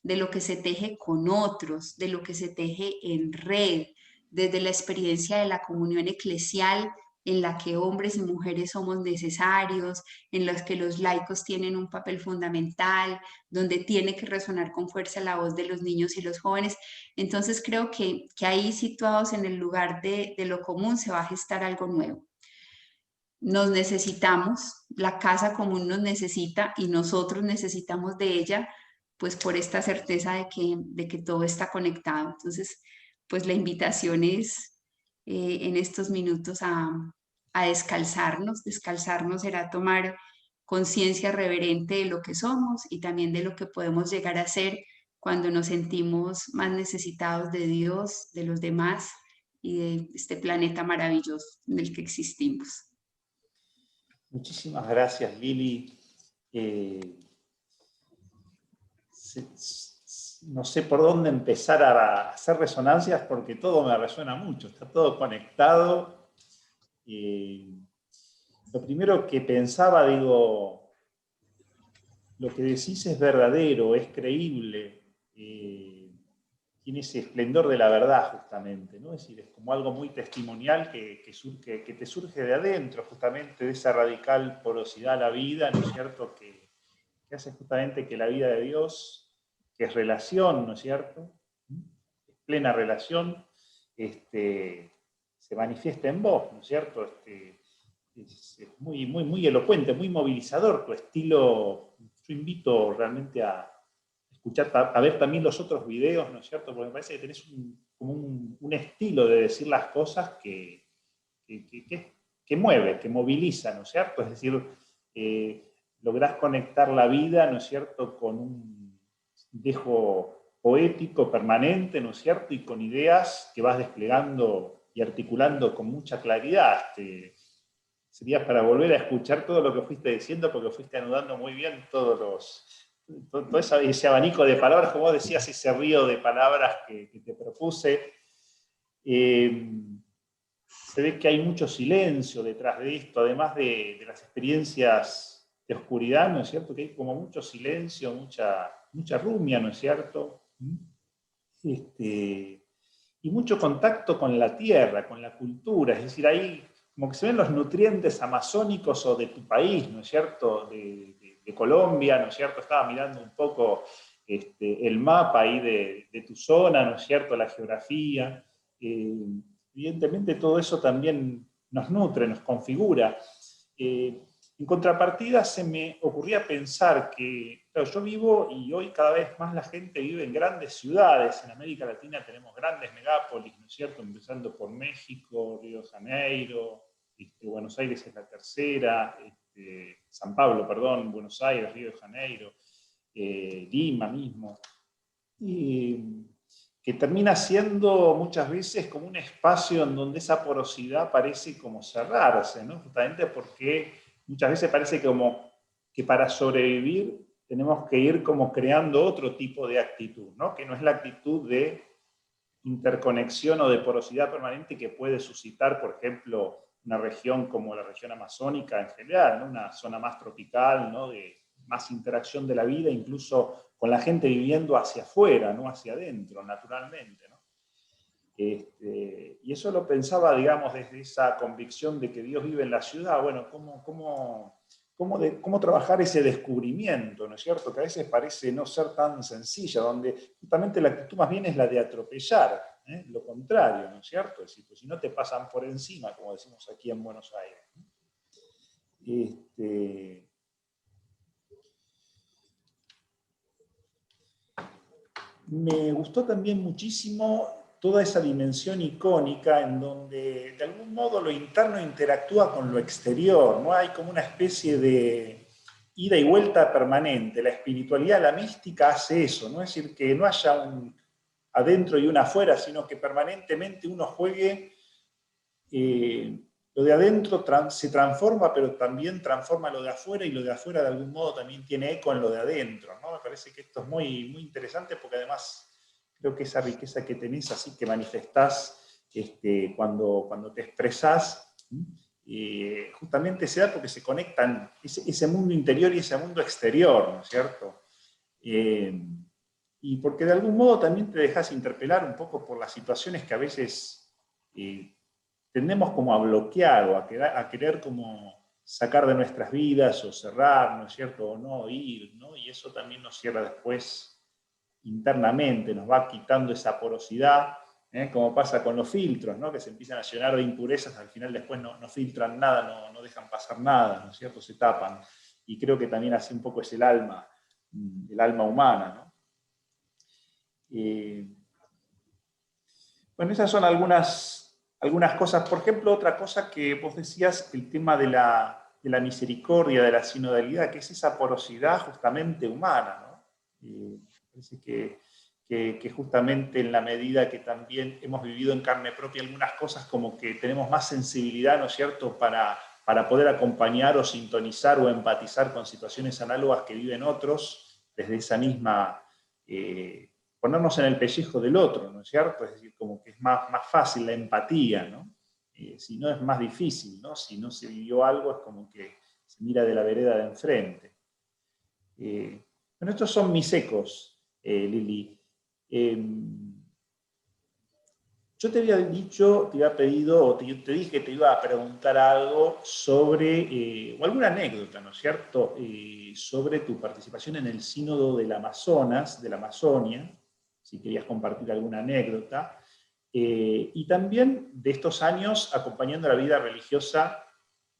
de lo que se teje con otros, de lo que se teje en red, desde la experiencia de la comunión eclesial en la que hombres y mujeres somos necesarios, en los que los laicos tienen un papel fundamental, donde tiene que resonar con fuerza la voz de los niños y los jóvenes. Entonces creo que ahí situados en el lugar de lo común se va a gestar algo nuevo. Nos necesitamos, la casa común nos necesita y nosotros necesitamos de ella, pues por esta certeza de que todo está conectado. Entonces, pues la invitación es en estos minutos a descalzarnos. Descalzarnos será tomar conciencia reverente de lo que somos y también de lo que podemos llegar a ser cuando nos sentimos más necesitados de Dios, de los demás y de este planeta maravilloso en el que existimos. Muchísimas gracias, Lili. No sé por dónde empezar a hacer resonancias porque todo me resuena mucho, está todo conectado. Lo primero que pensaba, digo, lo que decís es verdadero, es creíble, tiene ese esplendor de la verdad justamente, ¿no? Es decir, es como algo muy testimonial que te surge de adentro, justamente de esa radical porosidad a la vida, ¿no es cierto?, que hace justamente que la vida de Dios, que es relación, ¿no es cierto?, es plena relación, se manifiesta en vos, ¿no es cierto?, es muy, muy, muy elocuente, muy movilizador tu estilo. Yo invito realmente a escuchar, a ver también los otros videos, ¿no es cierto?, porque me parece que tenés como un estilo de decir las cosas que mueve, que moviliza, ¿no es cierto? Es decir, lográs conectar la vida, ¿no es cierto?, con un dejo poético permanente, ¿no es cierto?, y con ideas que vas desplegando y articulando con mucha claridad. Sería para volver a escuchar todo lo que fuiste diciendo, porque fuiste anudando muy bien todo ese abanico de palabras, como vos decías, ese río de palabras que te propuse. Se ve que hay mucho silencio detrás de esto, además de las experiencias de oscuridad, ¿no es cierto?, que hay como mucho silencio, mucha rumia, ¿no es cierto?, y mucho contacto con la tierra, con la cultura, es decir, ahí como que se ven los nutrientes amazónicos o de tu país, ¿no es cierto?, de Colombia, ¿no es cierto?, estaba mirando un poco el mapa ahí de tu zona, ¿no es cierto?, la geografía. Evidentemente todo eso también nos nutre, nos configura. En contrapartida se me ocurría pensar que, claro, yo vivo y hoy cada vez más la gente vive en grandes ciudades. En América Latina tenemos grandes megápolis, ¿no es cierto?, empezando por México, Río de Janeiro, Buenos Aires es la tercera, San Pablo, perdón, Buenos Aires, Río de Janeiro, Lima mismo. Que termina siendo muchas veces como un espacio en donde esa porosidad parece como cerrarse, ¿no?, justamente porque muchas veces parece como que para sobrevivir tenemos que ir como creando otro tipo de actitud, ¿no? Que no es la actitud de interconexión o de porosidad permanente que puede suscitar, por ejemplo, una región como la región amazónica en general, ¿no? Una zona más tropical, ¿no? De más interacción de la vida, incluso con la gente viviendo hacia afuera, no hacia adentro, naturalmente, ¿no? Y eso lo pensaba, digamos, desde esa convicción de que Dios vive en la ciudad. Bueno, cómo trabajar ese descubrimiento, ¿no es cierto? Que a veces parece no ser tan sencilla, donde justamente la actitud más bien es la de atropellar, ¿eh? Lo contrario, ¿no es cierto? Es decir, pues si no te pasan por encima, como decimos aquí en Buenos Aires. Me gustó también muchísimo toda esa dimensión icónica en donde de algún modo lo interno interactúa con lo exterior, ¿no? Hay como una especie de ida y vuelta permanente. La espiritualidad, la mística hace eso, ¿no? Es decir, que no haya un adentro y un afuera, sino que permanentemente uno juegue, lo de adentro se transforma, pero también transforma lo de afuera, y lo de afuera de algún modo también tiene eco en lo de adentro, ¿no? Me parece que esto es muy, muy interesante, porque además creo que esa riqueza que tenés, así que manifestás cuando te expresás, justamente se da porque se conectan ese mundo interior y ese mundo exterior, ¿no es cierto? Y porque de algún modo también te dejas interpelar un poco por las situaciones que a veces tendemos como a bloquear o a querer como sacar de nuestras vidas o cerrar, ¿no es cierto? O no ir, ¿no? Y eso también nos cierra después internamente, nos va quitando esa porosidad, como pasa con los filtros, ¿no? Que se empiezan a llenar de impurezas, al final después no filtran nada, no dejan pasar nada, ¿no es cierto? Se tapan. Y creo que también así un poco es el alma humana, ¿no? Bueno, esas son algunas cosas. Por ejemplo, otra cosa que vos decías, el tema de la misericordia, de la sinodalidad, que es esa porosidad justamente humana, ¿no? Parece que justamente en la medida que también hemos vivido en carne propia algunas cosas, como que tenemos más sensibilidad, ¿no es cierto?, para poder acompañar o sintonizar o empatizar con situaciones análogas que viven otros, desde esa misma... ponernos en el pellejo del otro, ¿no es cierto? Es decir, como que es más fácil la empatía, ¿no? Si no es más difícil, ¿no? Si no se vivió algo es como que se mira de la vereda de enfrente. Bueno, estos son mis ecos, Lili. Yo te había dicho, te había pedido, o te dije que te iba a preguntar algo sobre, o alguna anécdota, ¿no es cierto?, sobre tu participación en el Sínodo del Amazonas, de la Amazonia, si querías compartir alguna anécdota, y también de estos años acompañando la vida religiosa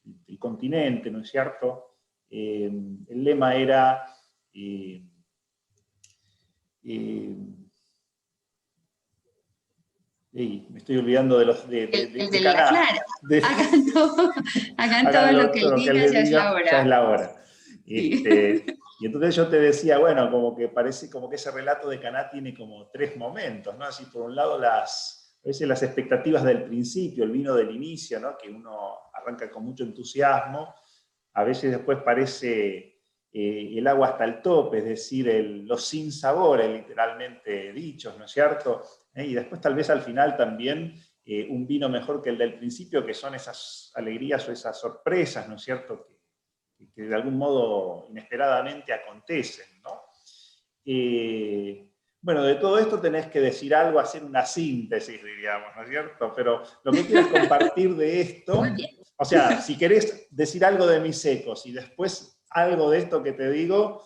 del continente, ¿no es cierto? El lema era... me estoy olvidando de los El de la Caná. Clara. Hagan todo lo que él diga, ya es la hora. Ya es la hora. Sí. Y entonces yo te decía, bueno, como que parece como que ese relato de Caná tiene como tres momentos, ¿no? Así, por un lado, a veces las expectativas del principio, el vino del inicio, ¿no? Que uno arranca con mucho entusiasmo, a veces después parece el agua hasta el tope, es decir, los sinsabores literalmente dichos, ¿no es cierto? Y después tal vez al final también un vino mejor que el del principio, que son esas alegrías o esas sorpresas, ¿no es cierto?, que de algún modo inesperadamente acontecen, ¿no? Bueno, de todo esto tenés que decir algo, hacer una síntesis, diríamos, ¿no es cierto? Pero lo que quieras compartir de esto, Muy bien. o sea, si querés decir algo de mis ecos y después algo de esto que te digo,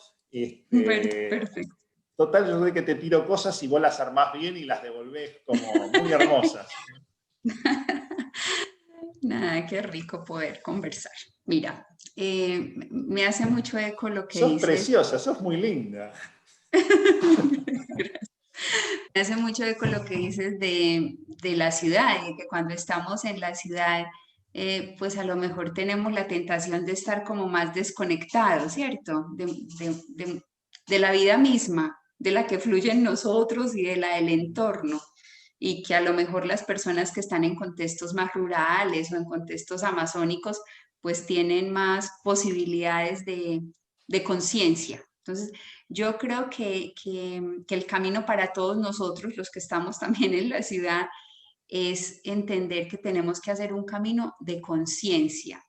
Perfecto. total, yo sé que te tiro cosas y vos las armás bien y las devolvés como muy hermosas. Nada, qué rico poder conversar. Mira, me hace mucho eco lo que Sos dices. preciosa, sos muy linda. Me hace mucho eco lo que dices de la ciudad, y que cuando estamos en la ciudad, pues a lo mejor tenemos la tentación de estar como más desconectados, ¿cierto? De la vida misma, de la que fluye en nosotros y de la del entorno. y que a lo mejor las personas que están en contextos más rurales o en contextos amazónicos, pues tienen más posibilidades de conciencia. Entonces, yo creo que el camino para todos nosotros, los que estamos también en la ciudad, es entender que tenemos que hacer un camino de conciencia.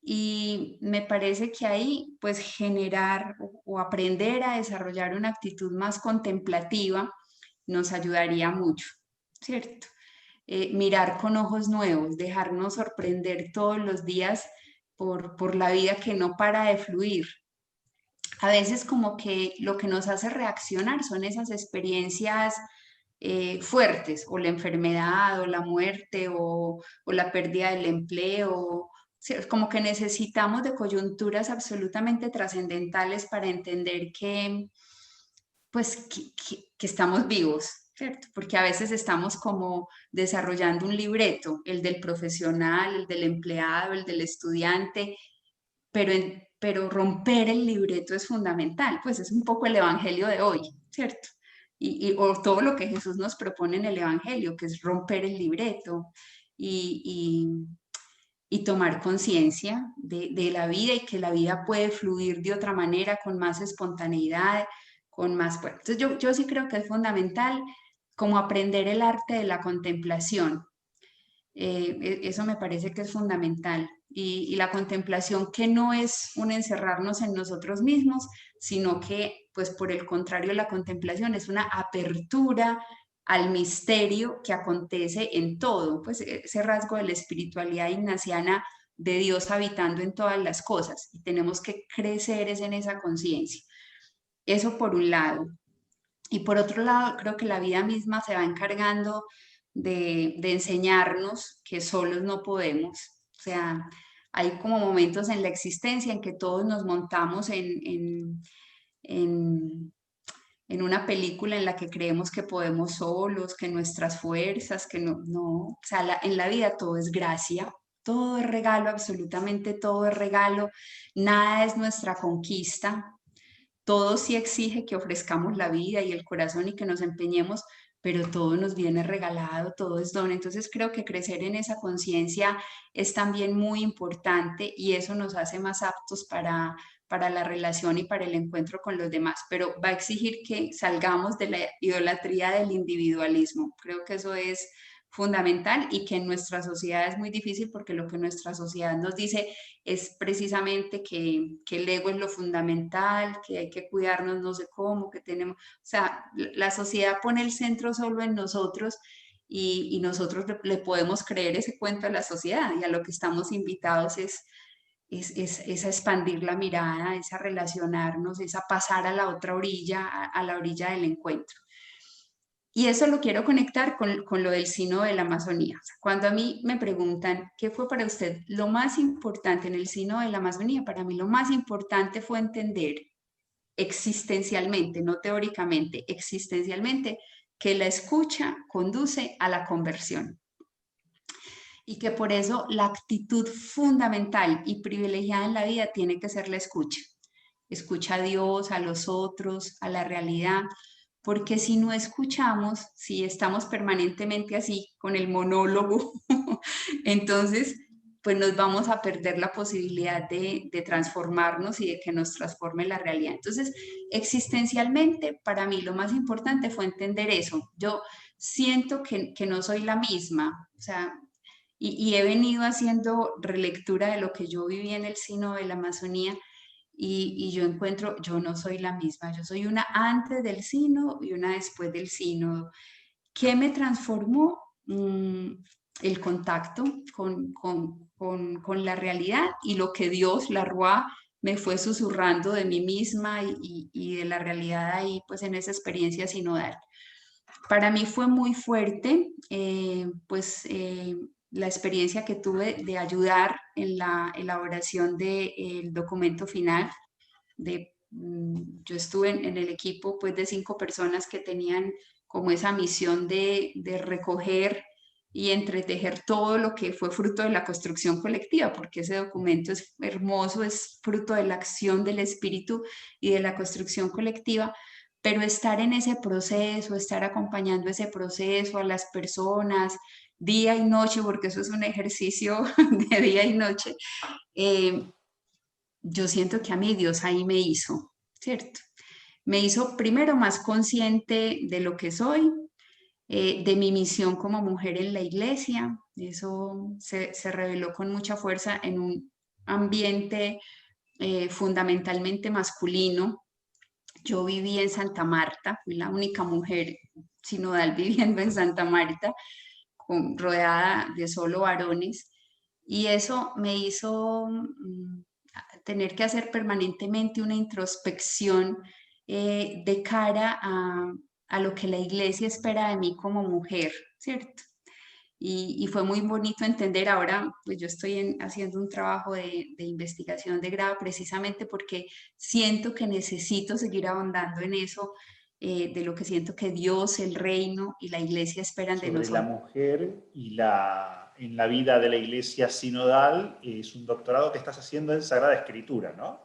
Y me parece que ahí, pues, generar o aprender a desarrollar una actitud más contemplativa nos ayudaría mucho, ¿cierto? Mirar con ojos nuevos, dejarnos sorprender todos los días por la vida que no para de fluir. A veces como que lo que nos hace reaccionar son esas experiencias fuertes, o la enfermedad, o la muerte, o la pérdida del empleo. Sí, es como que necesitamos de coyunturas absolutamente trascendentales para entender que, pues, que estamos vivos, ¿cierto? Porque a veces estamos como desarrollando un libreto, el del profesional, el del empleado, el del estudiante, pero romper el libreto es fundamental, pues es un poco el evangelio de hoy, ¿cierto? O todo lo que Jesús nos propone en el evangelio, que es romper el libreto y, y tomar conciencia de la vida, y que la vida puede fluir de otra manera, con más espontaneidad, con más... Bueno, entonces yo sí creo que es fundamental como aprender el arte de la contemplación. Eso me parece que es fundamental. Y la contemplación, que no es un encerrarnos en nosotros mismos, sino que, pues por el contrario, la contemplación es una apertura al misterio que acontece en todo, pues ese rasgo de la espiritualidad ignaciana, de Dios habitando en todas las cosas, y tenemos que crecer es en esa conciencia. Eso por un lado. Y por otro lado, creo que la vida misma se va encargando de enseñarnos que solos no podemos. O sea, hay como momentos en la existencia en que todos nos montamos en, en una película en la que creemos que podemos solos, que nuestras fuerzas, que no. O sea, en la vida todo es gracia, todo es regalo, absolutamente todo es regalo, nada es nuestra conquista. Todo sí exige que ofrezcamos la vida y el corazón y que nos empeñemos, pero todo nos viene regalado, todo es don. Entonces creo que crecer en esa conciencia es también muy importante, y eso nos hace más aptos para la relación y para el encuentro con los demás, pero va a exigir que salgamos de la idolatría del individualismo. Creo que eso es fundamental, y que en nuestra sociedad es muy difícil, porque lo que nuestra sociedad nos dice es precisamente que el ego es lo fundamental, que hay que cuidarnos no sé cómo, que tenemos, o sea, la sociedad pone el centro solo en nosotros, y nosotros le podemos creer ese cuento a la sociedad, y a lo que estamos invitados es a expandir la mirada, es a relacionarnos, es a pasar a la otra orilla, a la orilla del encuentro. Y eso lo quiero conectar con lo del Sínodo de la Amazonía. O sea, cuando a mí me preguntan qué fue para usted lo más importante en el Sínodo de la Amazonía, para mí lo más importante fue entender existencialmente, no teóricamente, existencialmente, que la escucha conduce a la conversión. Y que por eso la actitud fundamental y privilegiada en la vida tiene que ser la escucha. Escucha a Dios, a los otros, a la realidad, porque si no escuchamos, si estamos permanentemente así con el monólogo, entonces pues nos vamos a perder la posibilidad de transformarnos y de que nos transforme la realidad. Entonces, existencialmente, para mí lo más importante fue entender eso. Yo siento que no soy la misma, o sea, y he venido haciendo relectura de lo que yo viví en el Sínodo de la Amazonía, y yo encuentro, yo no soy la misma, yo soy una antes del sínodo y una después del sínodo. ¿Qué me transformó? El contacto con la realidad, y lo que Dios, la Ruá, me fue susurrando de mí misma y de la realidad ahí, pues en esa experiencia sinodal. Para mí fue muy fuerte, la experiencia que tuve de ayudar en la elaboración del documento final. Yo estuve en el equipo, pues, de 5 personas que tenían como esa misión de recoger y entretejer todo lo que fue fruto de la construcción colectiva, porque ese documento es hermoso, es fruto de la acción del espíritu y de la construcción colectiva. pero estar en ese proceso, estar acompañando ese proceso a las personas día y noche, porque eso es un ejercicio de día y noche, yo siento que a mí Dios ahí me hizo, ¿cierto? Me hizo primero más consciente de lo que soy, de mi misión como mujer en la iglesia. Eso se reveló con mucha fuerza en un ambiente fundamentalmente masculino. Yo viví en Santa Marta, fui la única mujer sinodal viviendo en Santa Marta, rodeada de solo varones, y eso me hizo tener que hacer permanentemente una introspección de cara a lo que la iglesia espera de mí como mujer, ¿cierto? Y fue muy bonito entender. Ahora, pues yo estoy haciendo un trabajo de investigación de grado precisamente porque siento que necesito seguir ahondando en eso, de lo que siento que Dios, el reino y la iglesia esperan de Sobre la nosotros. mujer y en la vida de la iglesia sinodal, es un doctorado que estás haciendo en Sagrada Escritura, ¿no?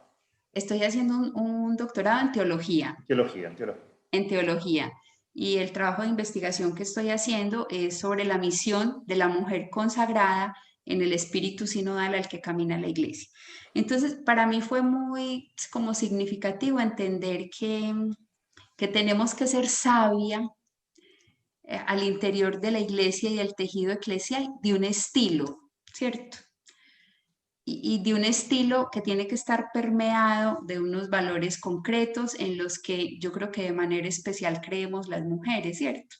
Estoy haciendo un doctorado en teología, Teología, en teología. en teología. Y el trabajo de investigación que estoy haciendo es sobre la misión de la mujer consagrada en el espíritu sinodal al que camina la iglesia. Entonces, para mí fue muy como significativo entender que tenemos que ser sabia al interior de la iglesia y el tejido eclesial de un estilo, ¿cierto? Y de un estilo que tiene que estar permeado de unos valores concretos en los que yo creo que de manera especial creemos las mujeres, ¿cierto?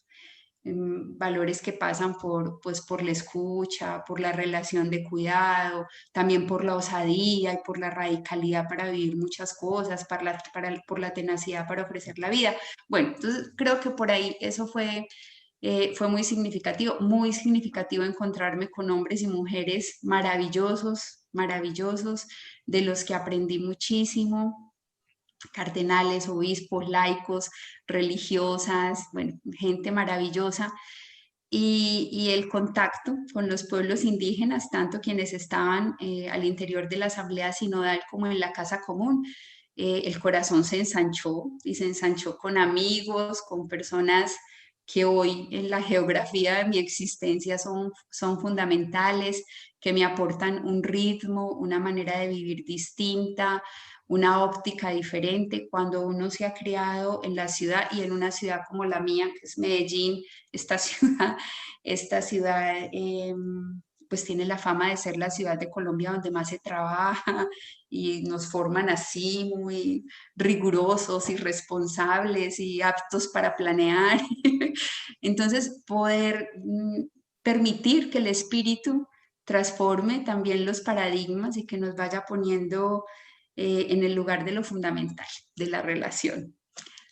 Valores que pasan pues, por la escucha, por la relación de cuidado, también por la osadía y por la radicalidad para vivir muchas cosas, por la tenacidad para ofrecer la vida. Bueno, entonces creo que por ahí eso fue muy significativo encontrarme con hombres y mujeres maravillosos, maravillosos, de los que aprendí muchísimo, cardenales, obispos, laicos, religiosas, bueno, gente maravillosa. Y el contacto con los pueblos indígenas, tanto quienes estaban al interior de la Asamblea Sinodal como en la Casa Común, el corazón se ensanchó y se ensanchó con amigos, con personas que hoy en la geografía de mi existencia son fundamentales, que me aportan un ritmo, una manera de vivir distinta, una óptica diferente. Cuando uno se ha criado en la ciudad y en una ciudad como la mía, que es Medellín, esta ciudad pues tiene la fama de ser la ciudad de Colombia donde más se trabaja y nos forman así muy rigurosos y responsables y aptos para planear. Entonces, poder permitir que el espíritu transforme también los paradigmas y que nos vaya poniendo en el lugar de lo fundamental, de la relación,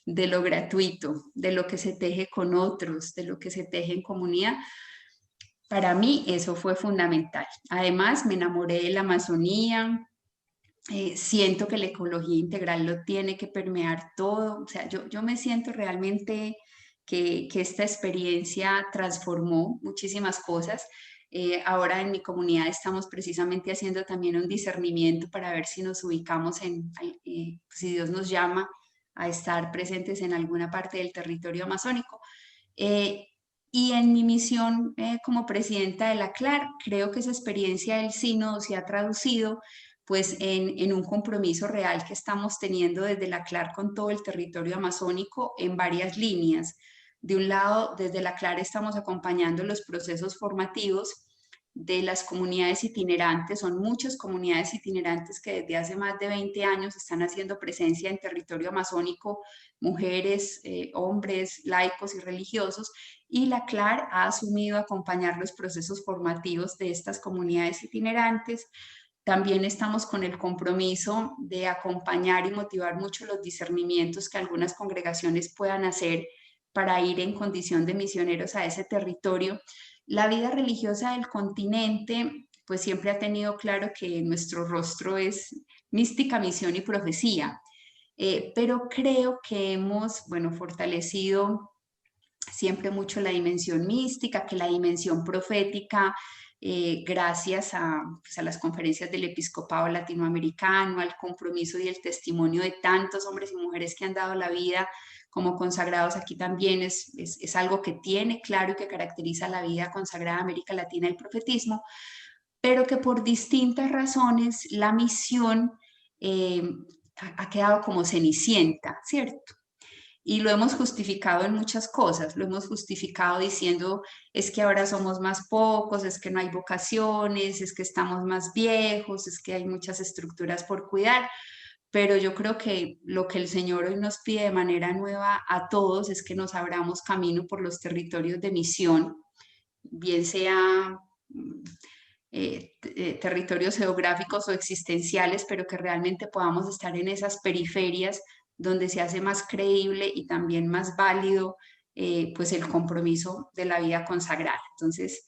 de lo gratuito, de lo que se teje con otros, de lo que se teje en comunidad. Para mí eso fue fundamental. Además, me enamoré de la Amazonía. Siento que la ecología integral lo tiene que permear todo. O sea, yo me siento realmente que esta experiencia transformó muchísimas cosas. Ahora en mi comunidad estamos precisamente haciendo también un discernimiento para ver si nos ubicamos si Dios nos llama a estar presentes en alguna parte del territorio amazónico. Eh, y en mi misión como presidenta de la CLAR, creo que esa experiencia del sínodo se ha traducido pues en un compromiso real que estamos teniendo desde la CLAR con todo el territorio amazónico en varias líneas. De un lado, desde la CLAR estamos acompañando los procesos formativos de las comunidades itinerantes. Son muchas comunidades itinerantes que desde hace más de 20 años están haciendo presencia en territorio amazónico, mujeres, hombres, laicos y religiosos, y la CLAR ha asumido acompañar los procesos formativos de estas comunidades itinerantes. También estamos con el compromiso de acompañar y motivar mucho los discernimientos que algunas congregaciones puedan hacer para ir en condición de misioneros a ese territorio. La vida religiosa del continente pues siempre ha tenido claro que nuestro rostro es mística, misión y profecía, pero creo que hemos, bueno, fortalecido siempre mucho la dimensión mística, que la dimensión profética gracias pues, a las conferencias del Episcopado Latinoamericano, al compromiso y el testimonio de tantos hombres y mujeres que han dado la vida como consagrados aquí también es algo que tiene claro y que caracteriza la vida consagrada de América Latina, el profetismo, pero que por distintas razones la misión eh, ha quedado como cenicienta, ¿cierto? Y lo hemos justificado en muchas cosas, lo hemos justificado diciendo es que ahora somos más pocos, es que no hay vocaciones, es que estamos más viejos, es que hay muchas estructuras por cuidar, pero yo creo que lo que el Señor hoy nos pide de manera nueva a todos es que nos abramos camino por los territorios de misión, bien sea territorios geográficos o existenciales, pero que realmente podamos estar en esas periferias donde se hace más creíble y también más válido pues el compromiso de la vida consagrada. Entonces,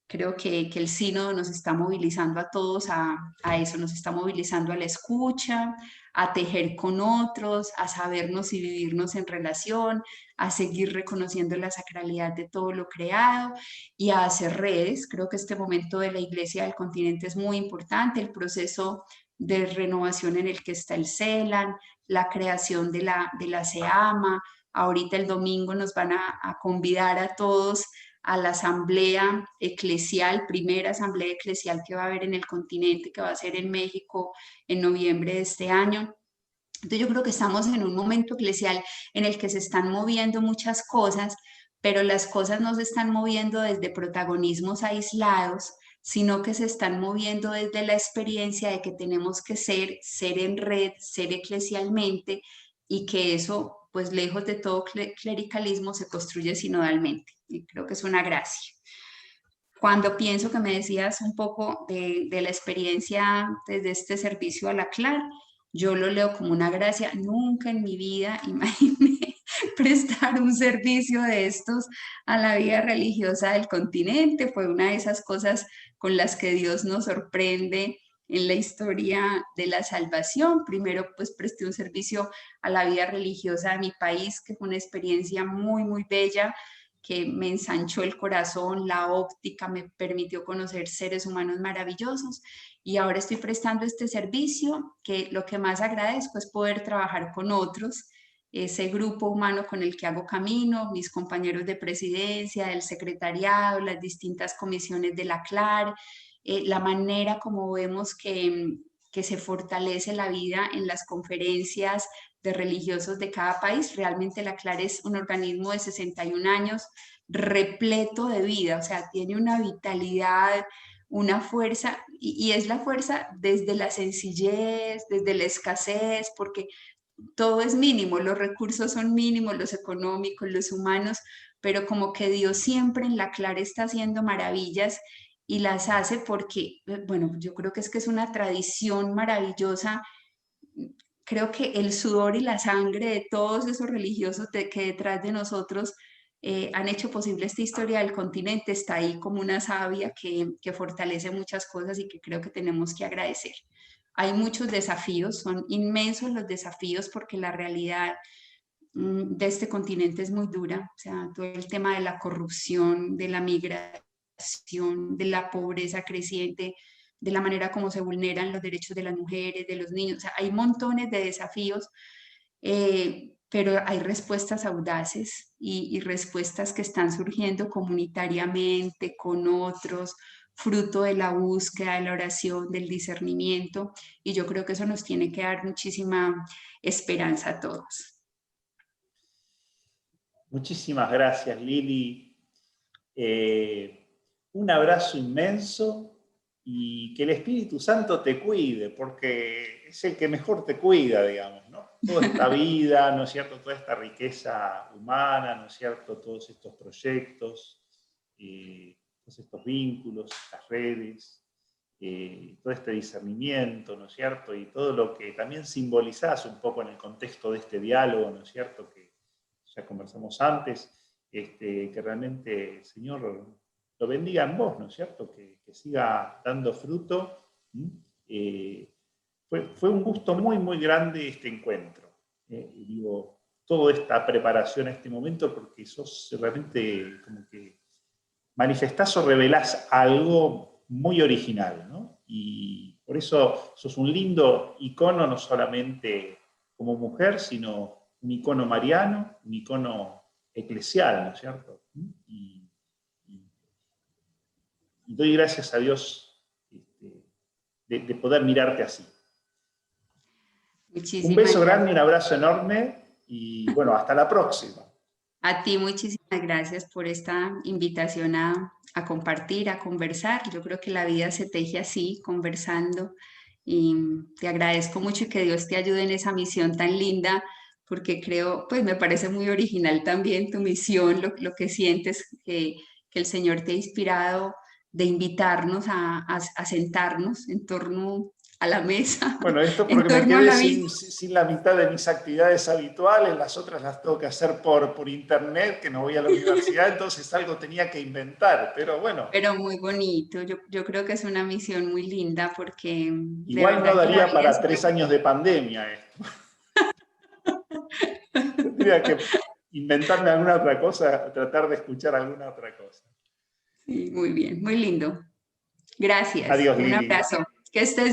creo que el sínodo nos está movilizando a todos a eso, nos está movilizando a la escucha, a tejer con otros, a sabernos y vivirnos en relación, a seguir reconociendo la sacralidad de todo lo creado y a hacer redes. Creo que este momento de la Iglesia del continente es muy importante, el proceso de renovación en el que está el CELAN, la creación de la SEAMA. Ahorita el domingo nos van a convidar a todos a la asamblea eclesial, primera asamblea eclesial que va a haber en el continente, que va a ser en México en noviembre de este año. Entonces yo creo que estamos en un momento eclesial en el que se están moviendo muchas cosas, pero las cosas no se están moviendo desde protagonismos aislados, sino que se están moviendo desde la experiencia de que tenemos que ser en red, ser eclesialmente, y que eso, pues lejos de todo clericalismo, se construye sinodalmente. Y creo que es una gracia. Cuando pienso que me decías un poco de la experiencia desde este servicio a la CLAR, yo lo leo como una gracia. Nunca en mi vida imaginé prestar un servicio de estos a la vida religiosa del continente. Fue una de esas cosas con las que Dios nos sorprende en la historia de la salvación. Primero, pues presté un servicio a la vida religiosa de mi país, que fue una experiencia muy, muy bella, que me ensanchó el corazón, la óptica, me permitió conocer seres humanos maravillosos, y ahora estoy prestando este servicio que lo que más agradezco es poder trabajar con otros, ese grupo humano con el que hago camino, mis compañeros de presidencia, del secretariado, las distintas comisiones de la CLAR, la manera como vemos que se fortalece la vida en las conferencias de religiosos de cada país. Realmente la CLAR es un organismo de 61 años repleto de vida, o sea, tiene una vitalidad, una fuerza, y es la fuerza desde la sencillez, desde la escasez, porque todo es mínimo, los recursos son mínimos, los económicos, los humanos, pero como que Dios siempre en la CLAR está haciendo maravillas y las hace porque, bueno, yo creo que es una tradición maravillosa. Creo que el sudor y la sangre de todos esos religiosos que detrás de nosotros han hecho posible esta historia del continente está ahí como una savia que fortalece muchas cosas y que creo que tenemos que agradecer. Hay muchos desafíos, son inmensos los desafíos porque la realidad de este continente es muy dura, o sea, todo el tema de la corrupción, de la migración, de la pobreza creciente, de la manera como se vulneran los derechos de las mujeres, de los niños, o sea, hay montones de desafíos, pero hay respuestas audaces y respuestas que están surgiendo comunitariamente con otros, fruto de la búsqueda, de la oración, del discernimiento, y yo creo que eso nos tiene que dar muchísima esperanza a todos. Muchísimas gracias, Lili. Un abrazo inmenso y que el Espíritu Santo te cuide, porque es el que mejor te cuida, digamos, ¿no? Toda esta vida, ¿no es cierto? Toda esta riqueza humana, ¿no es cierto? Todos estos proyectos, todos estos vínculos, estas redes, todo este discernimiento, ¿no es cierto? Y todo lo que también simbolizás un poco en el contexto de este diálogo, ¿no es cierto? Que ya conversamos antes, que realmente el Señor lo bendiga en vos, ¿no es cierto? Que siga dando fruto. Fue un gusto muy, muy grande este encuentro. Y digo, toda esta preparación a este momento, porque sos realmente como que manifestás o revelás algo muy original, ¿no? Y por eso sos un lindo icono, no solamente como mujer, sino un icono mariano, un icono eclesial, ¿no es cierto? Y doy gracias a Dios de poder mirarte así. Un beso grande, un abrazo enorme y bueno, hasta la próxima. A ti muchísimas gracias por esta invitación a compartir, a conversar. Yo creo que la vida se teje así, conversando. Y te agradezco mucho y que Dios te ayude en esa misión tan linda, porque creo, pues me parece muy original también tu misión, lo que sientes que el Señor te ha inspirado de invitarnos a sentarnos en torno a la mesa, bueno, esto en porque me torno a quedé la vida. sin la mitad de mis actividades habituales, las otras las tengo que hacer por internet, que no voy a la universidad, entonces algo tenía que inventar, pero bueno. Pero muy bonito, yo creo que es una misión muy linda porque de Igual no verdad que la daría vida para es 3 años de pandemia esto. Tendría que inventarme alguna otra cosa, tratar de escuchar alguna otra cosa. Sí, muy bien, muy lindo. Gracias, Adiós, un Lili. abrazo. Que estés